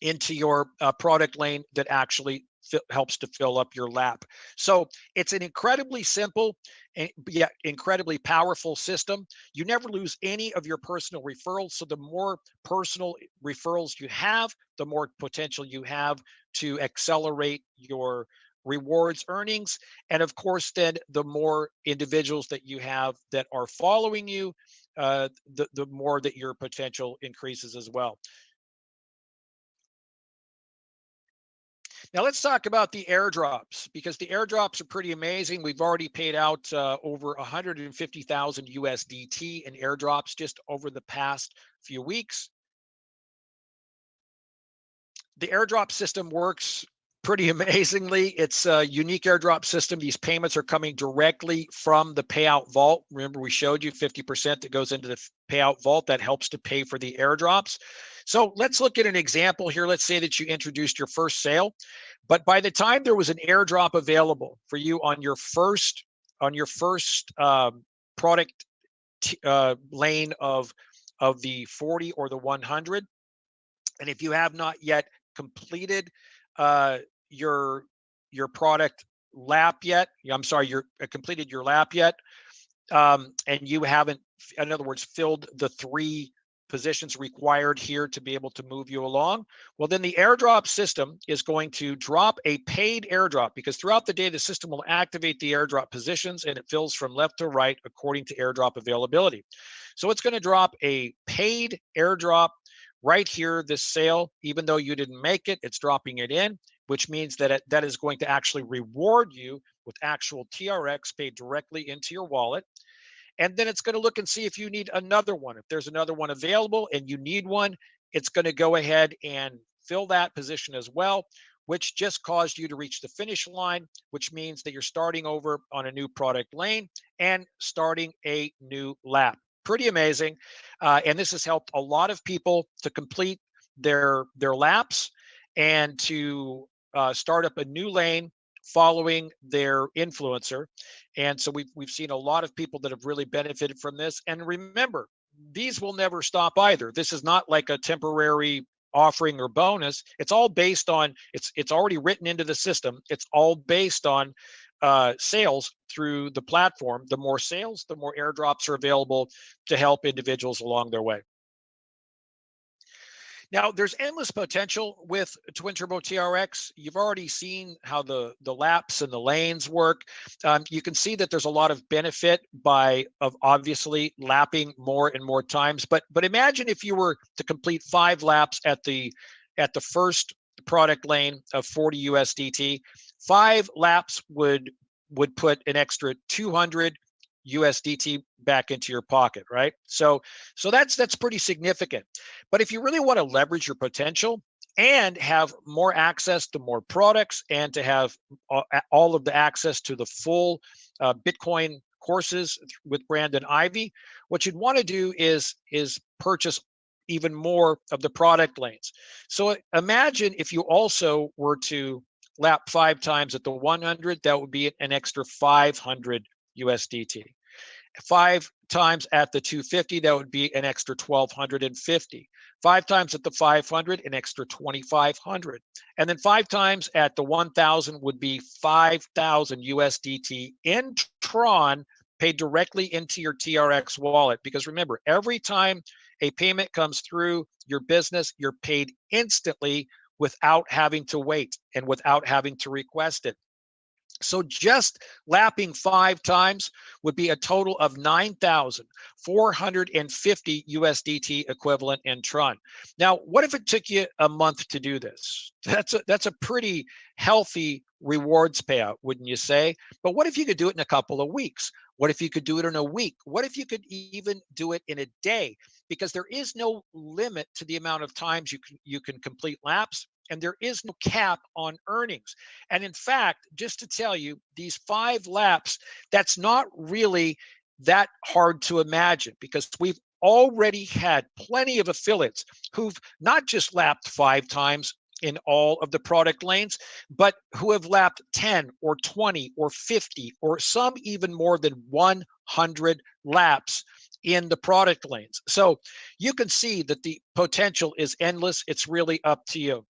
into your product lane that actually helps to fill up your lap. So it's an incredibly simple and yet incredibly powerful system. You never lose any of your personal referrals. So the more personal referrals you have, the more potential you have to accelerate your rewards earnings. And of course, then the more individuals that you have that are following you, the more that your potential increases as well. Now let's talk about the airdrops, because the airdrops are pretty amazing. We've already paid out over 150,000 USDT in airdrops just over the past few weeks. The airdrop system works pretty amazingly. It's a unique airdrop system. These payments are coming directly from the payout vault. Remember, we showed you 50% that goes into the payout vault that helps to pay for the airdrops. So let's look at an example here. Let's say that you introduced your first sale, but by the time there was an airdrop available for you on your first product lane of the 40 or the 100, and if you have not yet completed your product lap yet, I'm sorry, you're completed your lap yet, and you haven't, in other words, filled the 3 positions required here to be able to move you along, well, then the airdrop system is going to drop a paid airdrop, because throughout the day, the system will activate the airdrop positions and it fills from left to right according to airdrop availability. So it's going to drop a paid airdrop right here, this sale, even though you didn't make it, it's dropping it in, which means that that is going to actually reward you with actual TRX paid directly into your wallet. And then it's going to look and see if you need another one. If there's another one available and you need one, it's going to go ahead and fill that position as well, which just caused you to reach the finish line, which means that you're starting over on a new product lane and starting a new lap. Pretty amazing. And this has helped a lot of people to complete their laps and to start up a new lane following their influencer. And so we've seen a lot of people that have really benefited from this. And remember, these will never stop either. This is not like a temporary offering or bonus. It's all based on, it's already written into the system. It's all based on sales through the platform. The more sales, the more airdrops are available to help individuals along their way. Now, there's endless potential with Twin Turbo TRX. You've already seen how the laps and the lanes work. You can see that there's a lot of benefit of obviously lapping more and more times. But imagine if you were to complete 5 laps at the first product lane of 40 USDT. 5 laps would put an extra 200 USDT back into your pocket, right? So that's pretty significant. But if you really want to leverage your potential and have more access to more products and to have all of the access to the full Bitcoin courses with Brandon Ivy, what you'd want to do is purchase even more of the product lanes. So imagine if you also were to lap 5 times at the 100, that would be an extra 500 USDT. 5 times at the 250, that would be an extra 1,250. 5 times at the 500, an extra 2,500. And then 5 times at the 1,000 would be 5,000 USDT in Tron paid directly into your TRX wallet. Because remember, every time a payment comes through your business, you're paid instantly without having to wait and without having to request it. So just lapping 5 times would be a total of 9,450 USDT equivalent in Tron. Now, what if it took you a month to do this? That's a pretty healthy rewards payout, wouldn't you say? But what if you could do it in a couple of weeks? What if you could do it in a week? What if you could even do it in a day? Because there is no limit to the amount of times you can complete laps. And there is no cap on earnings. And in fact, just to tell you, these 5 laps, that's not really that hard to imagine, because we've already had plenty of affiliates who've not just lapped 5 times in all of the product lanes, but who have lapped 10 or 20 or 50 or some even more than 100 laps in the product lanes. So you can see that the potential is endless. It's really up to you.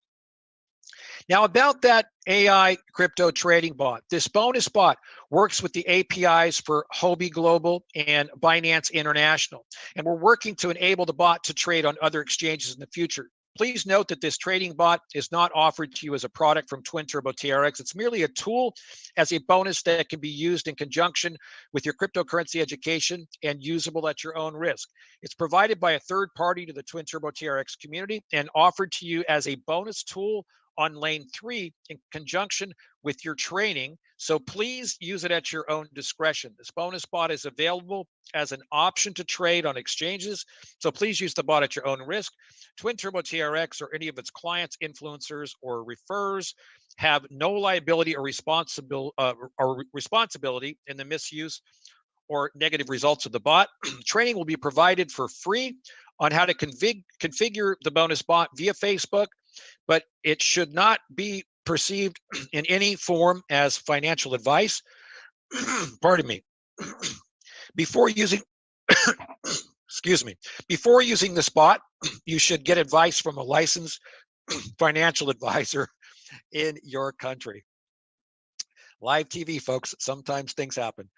Now, about that AI crypto trading bot, this bonus bot works with the APIs for Huobi Global and Binance International, and we're working to enable the bot to trade on other exchanges in the future. Please note that this trading bot is not offered to you as a product from Twin Turbo TRX. It's merely a tool as a bonus that can be used in conjunction with your cryptocurrency education and usable at your own risk. It's provided by a third party to the Twin Turbo TRX community and offered to you as a bonus tool on lane 3 in conjunction with your training. So please use it at your own discretion. This bonus bot is available as an option to trade on exchanges. So please use the bot at your own risk. Twin Turbo TRX or any of its clients, influencers, or refers have no liability or responsibility in the misuse or negative results of the bot. Training will be provided for free on how to configure the bonus bot via Facebook, but it should not be perceived in any form as financial advice. Pardon me. Before using, excuse me, before using this bot, you should get advice from a licensed financial advisor in your country. Live TV, folks, sometimes things happen.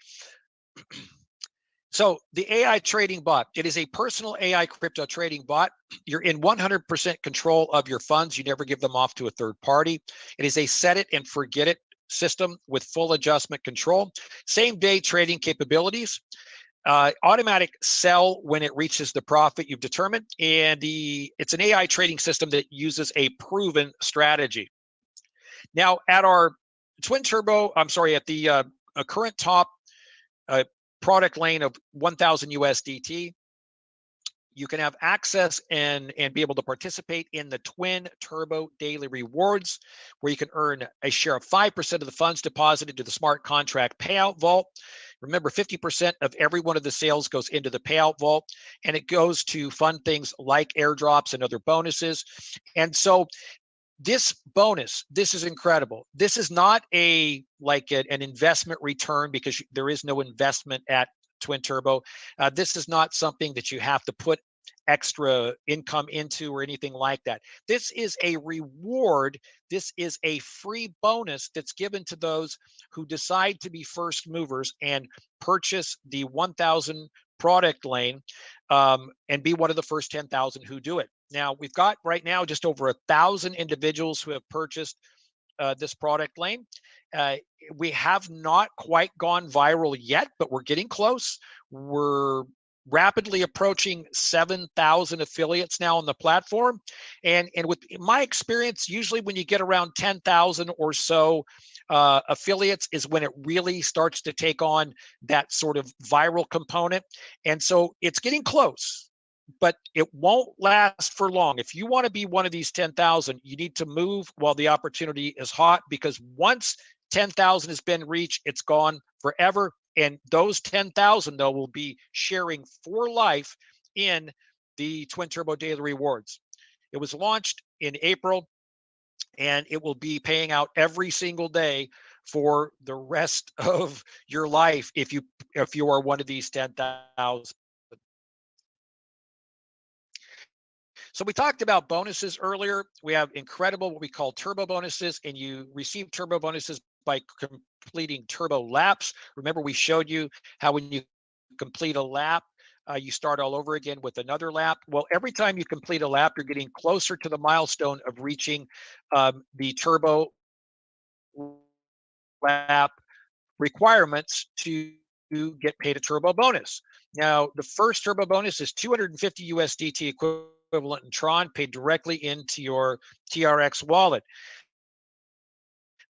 So the AI trading bot, it is a personal AI crypto trading bot. You're in 100% control of your funds. You never give them off to a third party. It is a set it and forget it system with full adjustment control. Same day trading capabilities. Automatic sell when it reaches the profit you've determined. And it's an AI trading system that uses a proven strategy. Now at our Twin Turbo, at the current top product lane of 1,000 USDT, you can have access and be able to participate in the Twin Turbo Daily Rewards, where you can earn a share of 5% of the funds deposited to the smart contract payout vault. Remember, 50% of every one of the sales goes into the payout vault, and it goes to fund things like airdrops and other bonuses. And so this bonus, this is incredible. This is not an investment return, because there is no investment at Twin Turbo. This is not something that you have to put extra income into or anything like that. This is a reward. This is a free bonus that's given to those who decide to be first movers and purchase the 1,000 product lane, and be one of the first 10,000 who do it. Now, we've got right now just over 1,000 individuals who have purchased this product lane. We have not quite gone viral yet, but we're getting close. We're rapidly approaching 7,000 affiliates now on the platform. And with my experience, usually when you get around 10,000 or so affiliates is when it really starts to take on that sort of viral component. And so it's getting close, but it won't last for long. If you want to be one of these 10,000, you need to move while the opportunity is hot, because once 10,000 has been reached, it's gone forever. And those 10,000, though, will be sharing for life in the Twin Turbo Daily Rewards. It was launched in April, and it will be paying out every single day for the rest of your life if you are one of these 10,000. So we talked about bonuses earlier. We have incredible what we call turbo bonuses, and you receive turbo bonuses by completing turbo laps. Remember, we showed you how when you complete a lap, you start all over again with another lap. Well, every time you complete a lap, you're getting closer to the milestone of reaching the turbo lap requirements to get paid a turbo bonus. Now, the first turbo bonus is 250 USDT equivalent in Tron, paid directly into your TRX wallet.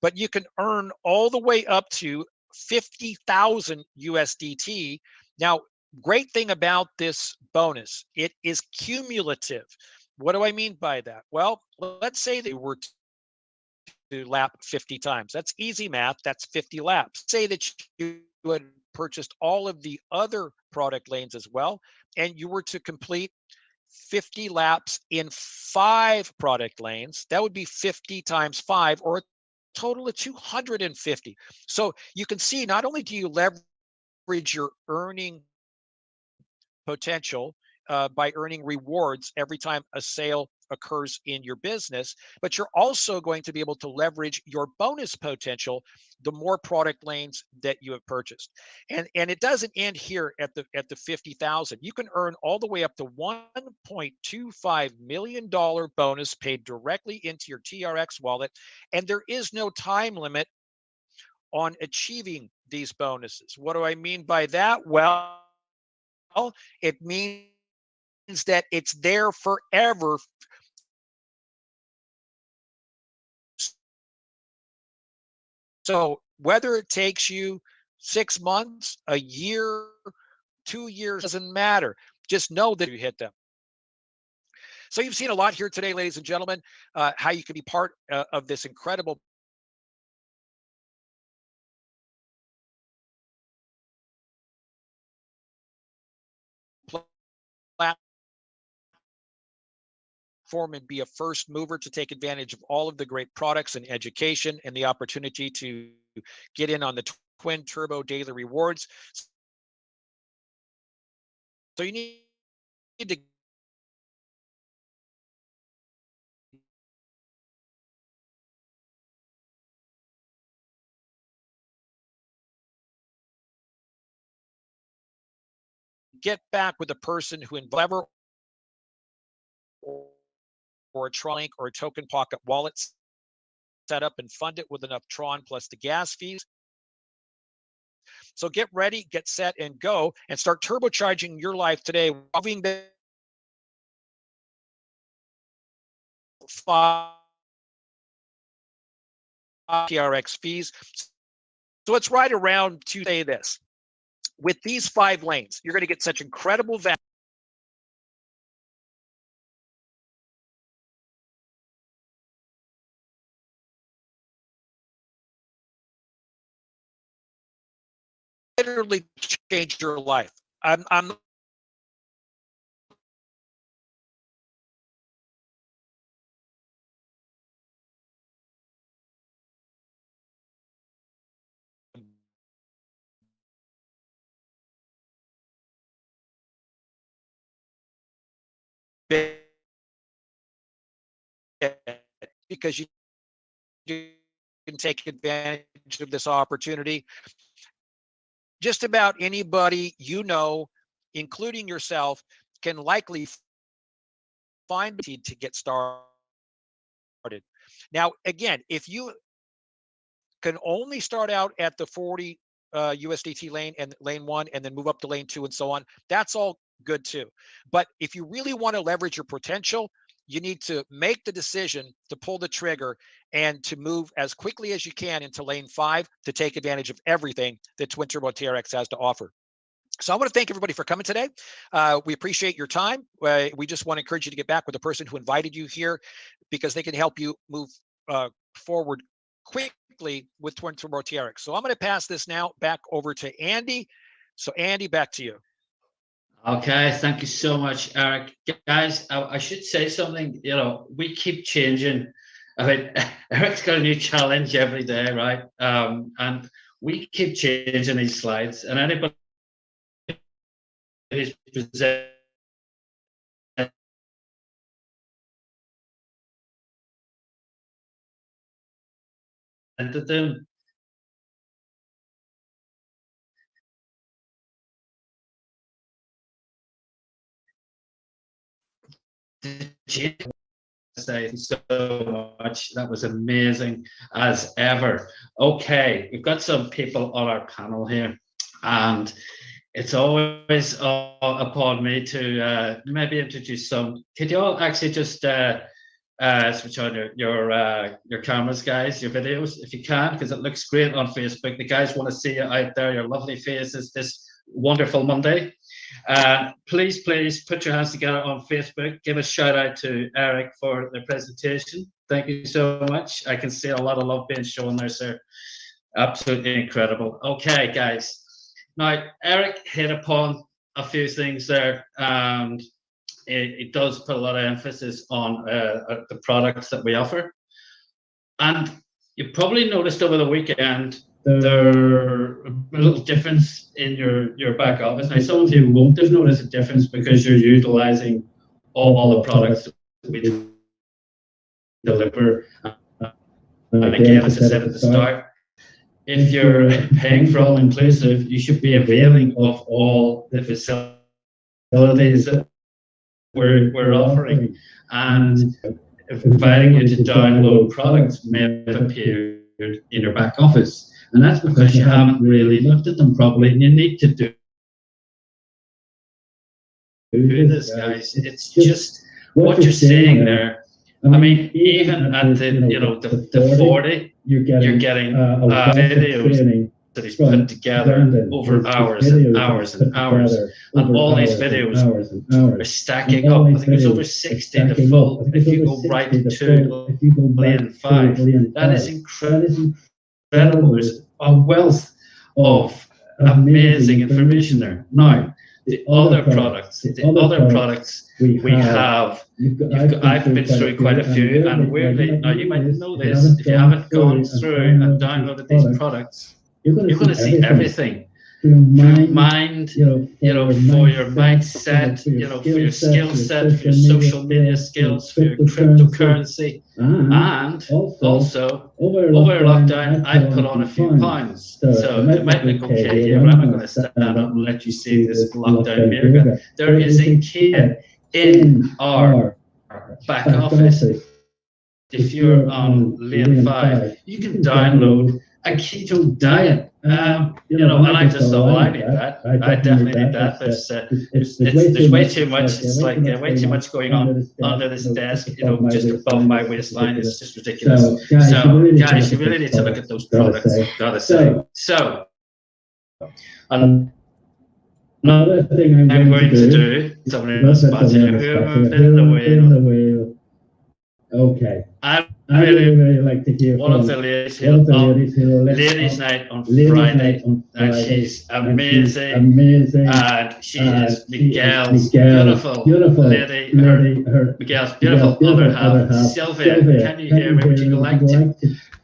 But you can earn all the way up to 50,000 USDT. Now, great thing about this bonus, it is cumulative. What do I mean by that? Well, let's say they were to lap 50 times. That's easy math. That's 50 laps. Say that you had purchased all of the other product lanes as well, and you were to complete 50 laps in 5 product lanes. That would be 50 times 5, or a total of 250. So you can see, not only do you leverage your earning potential by earning rewards every time a sale occurs in your business, but you're also going to be able to leverage your bonus potential the more product lanes that you have purchased. And it doesn't end here at the 50,000. You can earn all the way up to $1.25 million bonus paid directly into your TRX wallet, and there is no time limit on achieving these bonuses. What do I mean by that? Well, it means that it's there forever. So whether it takes you 6 months, a year, 2 years, doesn't matter. Just know that you hit them. So you've seen a lot here today, ladies and gentlemen, how you can be part of this incredible platform and be a first mover to take advantage of all of the great products and education and the opportunity to get in on the Twin Turbo Daily Rewards. So you need to get back with a person who ever or a Tron Link or a Token Pocket wallet set up and fund it with enough Tron plus the gas fees. So get ready, get set, and go, and start turbocharging your life today, moving the 5 TRX fees. So it's right around to say this. With these 5 lanes, you're going to get such incredible value. literally change your life. I'm because you can take advantage of this opportunity. Just about anybody you know, including yourself, can likely find to get started. Now, again, if you can only start out at the 40 USDT lane and lane 1 and then move up to lane 2 and so on, that's all good too. But if you really want to leverage your potential, you need to make the decision to pull the trigger and to move as quickly as you can into lane 5 to take advantage of everything that Twin Turbo TRX has to offer. So I want to thank everybody for coming today. We appreciate your time. We just want to encourage you to get back with the person who invited you here, because they can help you move forward quickly with Twin Turbo TRX. So I'm going to pass this now back over to Andy. So Andy, back to you. Okay, thank you so much, Eric. Guys, I should say something. You know, we keep changing. I mean, Eric's got a new challenge every day, right? And we keep changing these slides. And anybody who's presented them, thank you so much. That was amazing as ever. Okay, we've got some people on our panel here, and it's always upon me to maybe introduce some. Could you all actually just switch on your cameras, guys, your videos, if you can, because it looks great on Facebook. The guys want to see you out there, your lovely faces this wonderful Monday. Please put your hands together on Facebook. Give a shout out to Eric for the presentation. Thank you so much. I can see a lot of love being shown there, sir. Absolutely incredible. Okay, guys. Now, Eric hit upon a few things there, and it does put a lot of emphasis on the products that we offer. And you probably noticed over the weekend there a little difference in your back office. Now, some of you won't have noticed a difference because you're utilizing all the products that we deliver. And again, as I said at the start, if you're paying for all inclusive, you should be availing of all the facilities that we're offering, and inviting you to download products may have appeared in your back office, and that's because you haven't really looked at them properly. And you need to do this, guys. It's just what you're seeing there. I mean, even at the 40, you're getting videos that he's put together over hours and hours and hours, and all these videos are stacking up. I think it's over 60 in the full. If you go right to lane 5, that is incredible. There's a wealth of amazing information there. Now, the other products we have, I've been through quite a few, and weirdly, now you might know this, if you haven't gone through and downloaded these products, you're going to see everything. For your mind, for your mindset, for your skill set, for your social media skills, for your cryptocurrency, and also over lockdown, I put on a few pounds. So it might look okay here, but I'm not going to stand up and let you see this lockdown miracle. There is a kid in our back office. If you're on lane 5, you can download a keto diet. And I just thought, well, I need that. I definitely need that. There's way too much. It's like way too much going on under this desk, just above my waistline. It's just ridiculous. So, guys, you really need to look at those products, gotta say. So, another thing I'm going to do, somebody else spots here, who moved in the wheel. Okay. I I really like to hear one of the ladies who ladies night on Friday, and she's amazing. And she is Miguel's beautiful lady, Miguel's beautiful other half, Sylvia. Can you hear me? Would you like to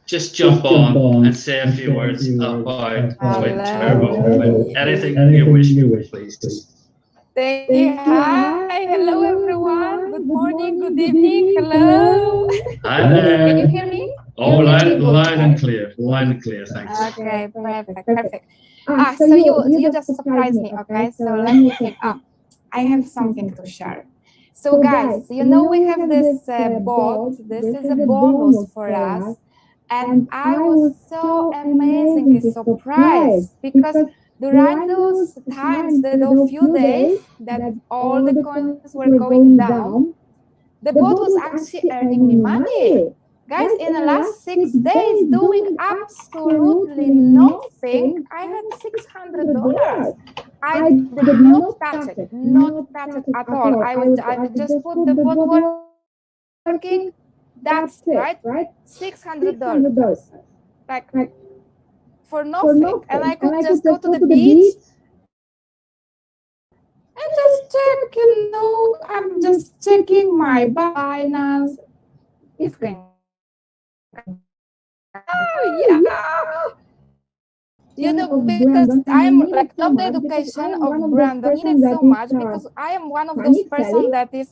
just jump on and say a few words about Twin Turbo? Anything you wish, please. Thank you. Hi. Hello, everyone. Good morning. Good evening. Hello. Hi there. Can you hear me? Oh, loud and clear. Loud and clear. Thanks. Okay. Perfect. So you just surprised me. Okay. So let me think. I have something to share. So guys, we have this bot. This is a bonus for us. And I was so amazingly surprised because during those times, those few days that all the coins were going down, the bot was actually earning me money. Guys, in the last 6 days, doing absolutely nothing, I had $600. I did not touch it at all. I just put the bot working. That's right, $600. Like for nothing. And I could just go to the beach and just check, I'm just checking my Binance. It's going. Oh, yeah. Because I'm like of the education of Brandon, I need it so much because I am one of those persons that is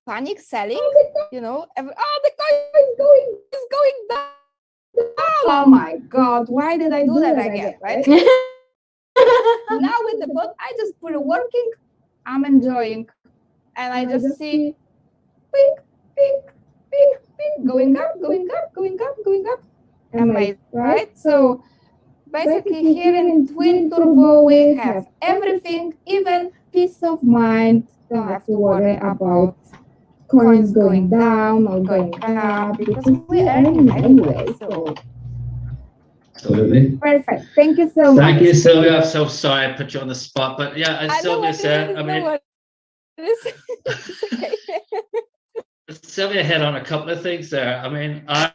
panic selling, the coin is going down. Oh my God, why did I do that again, right? Now with the bot, I just put it working, I'm enjoying, and I just see pink, going up. Amazing, right? So basically here in Twin Turbo, we have everything, even peace of mind. Don't have to worry about coins going down or going up because we're earning anyway. So absolutely perfect. Thank you so much. Thank you, Sylvia. I'm so sorry I put you on the spot, but yeah, as Sylvia said, I mean, okay. Sylvia hit on a couple of things there. I mean, I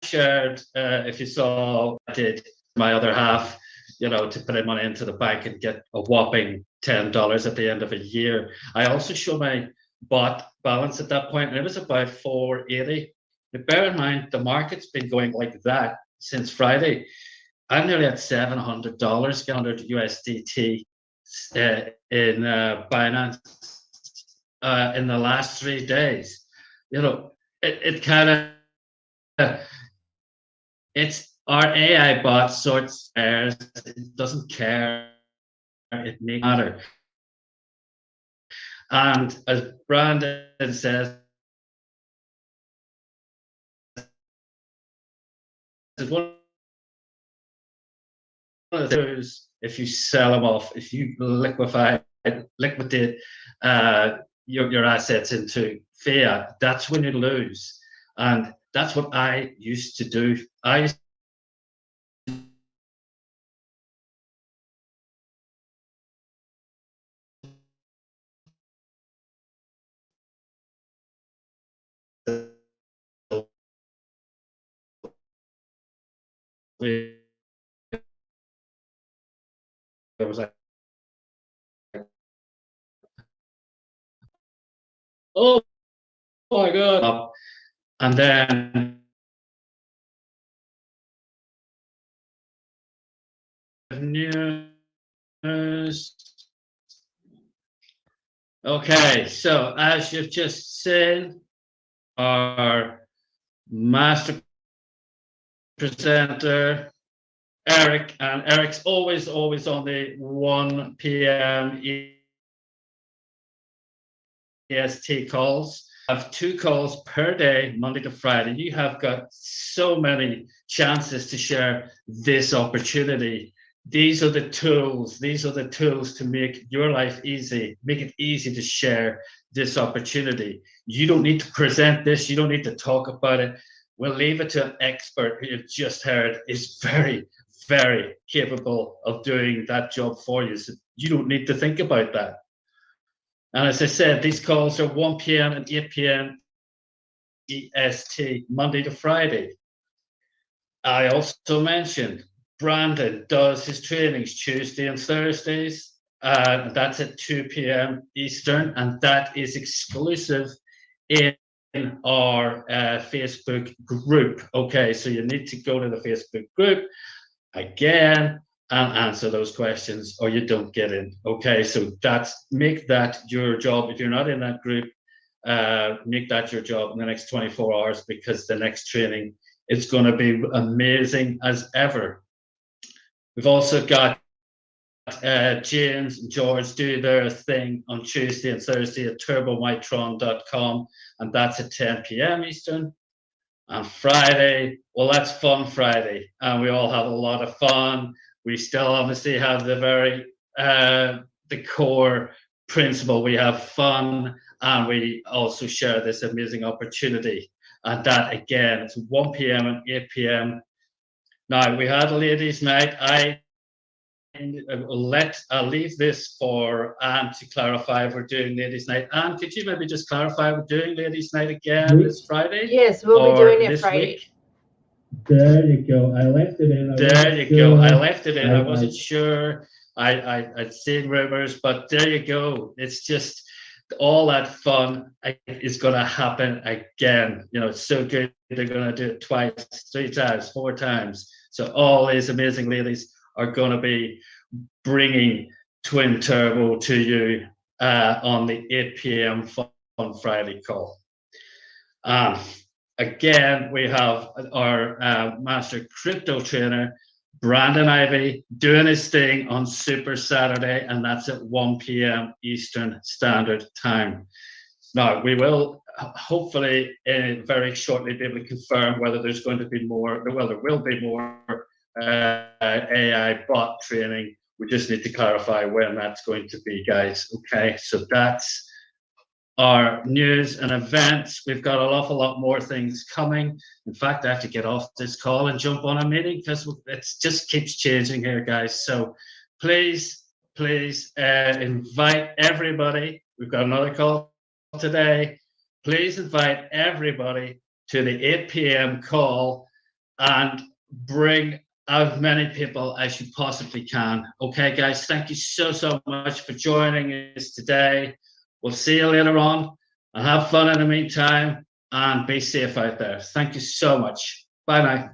shared, if you saw, I did my other half, to put in money into the bank and get a whopping $10 at the end of a year. I also showed my bot balance at that point, and it was about 480. But bear in mind, the market's been going like that since Friday. I'm nearly at $700, $700 USDT in Binance in the last 3 days. It kind of it's our AI bot sorts errors. It doesn't care. It may matter. And as Brandon says, one of those, if you sell them off, if you liquidate your assets into fiat, that's when you lose. And that's what I used to do. I used it was like, oh my God. And then news. Okay, so as you've just seen, our master presenter, Eric, and Eric's always on the 1 p.m. EST calls. I have 2 calls per day, Monday to Friday. You have got so many chances to share this opportunity. These are the tools. These are the tools to make your life easy, make it easy to share this opportunity. You don't need to present this. You don't need to talk about it. We'll leave it to an expert who you've just heard is very, very capable of doing that job for you. So you don't need to think about that. And as I said, these calls are 1 p.m. and 8 p.m. EST, Monday to Friday. I also mentioned Brandon does his trainings Tuesday and Thursdays. That's at 2 p.m. Eastern, and that is exclusive in our Facebook group. Okay, so you need to go to the Facebook group again and answer those questions, or you don't get in. Okay, so make that your job. If you're not in that group, make that your job in the next 24 hours, because the next training is going to be amazing as ever. We've also got James and George do their thing on Tuesday and Thursday at turbomitron.com, and that's at 10 p.m. Eastern. And Friday, well, that's Fun Friday, and we all have a lot of fun. We still obviously have the core principle. We have fun, and we also share this amazing opportunity. And that, again, it's 1 p.m. and 8 p.m. Now, we had a ladies' night. I'll leave this for Anne to clarify if we're doing ladies' night. Anne, could you maybe just clarify we're doing ladies' night again this Friday? Yes, we'll be doing it Friday. Week? There you go. I left it in. I left it in. I wasn't sure. I'd seen rumors, but there you go. It's just all that fun is going to happen again. You know, it's so good. They're going to do it twice, 3 times, 4 times. So all these amazing ladies are going to be bringing Twin Turbo to you on the 8 p.m. Fun Friday call. Again, we have our master crypto trainer, Brandon Ivy, doing his thing on Super Saturday, and that's at 1 p.m. Eastern Standard Time. Now, we will hopefully very shortly be able to confirm whether there's going to be more, well, there will be more AI bot training. We just need to clarify when that's going to be, guys. Okay, so that's our news and events. We've got an awful lot more things coming. In fact, I have to get off this call and jump on a meeting because it just keeps changing here, guys. So please invite everybody. We've got another call today. Please invite everybody to the 8 p.m. call and bring as many people as you possibly can. Okay, guys, thank you so much for joining us today. We'll see you later on, and have fun in the meantime, and be safe out there. Thank you so much. Bye now.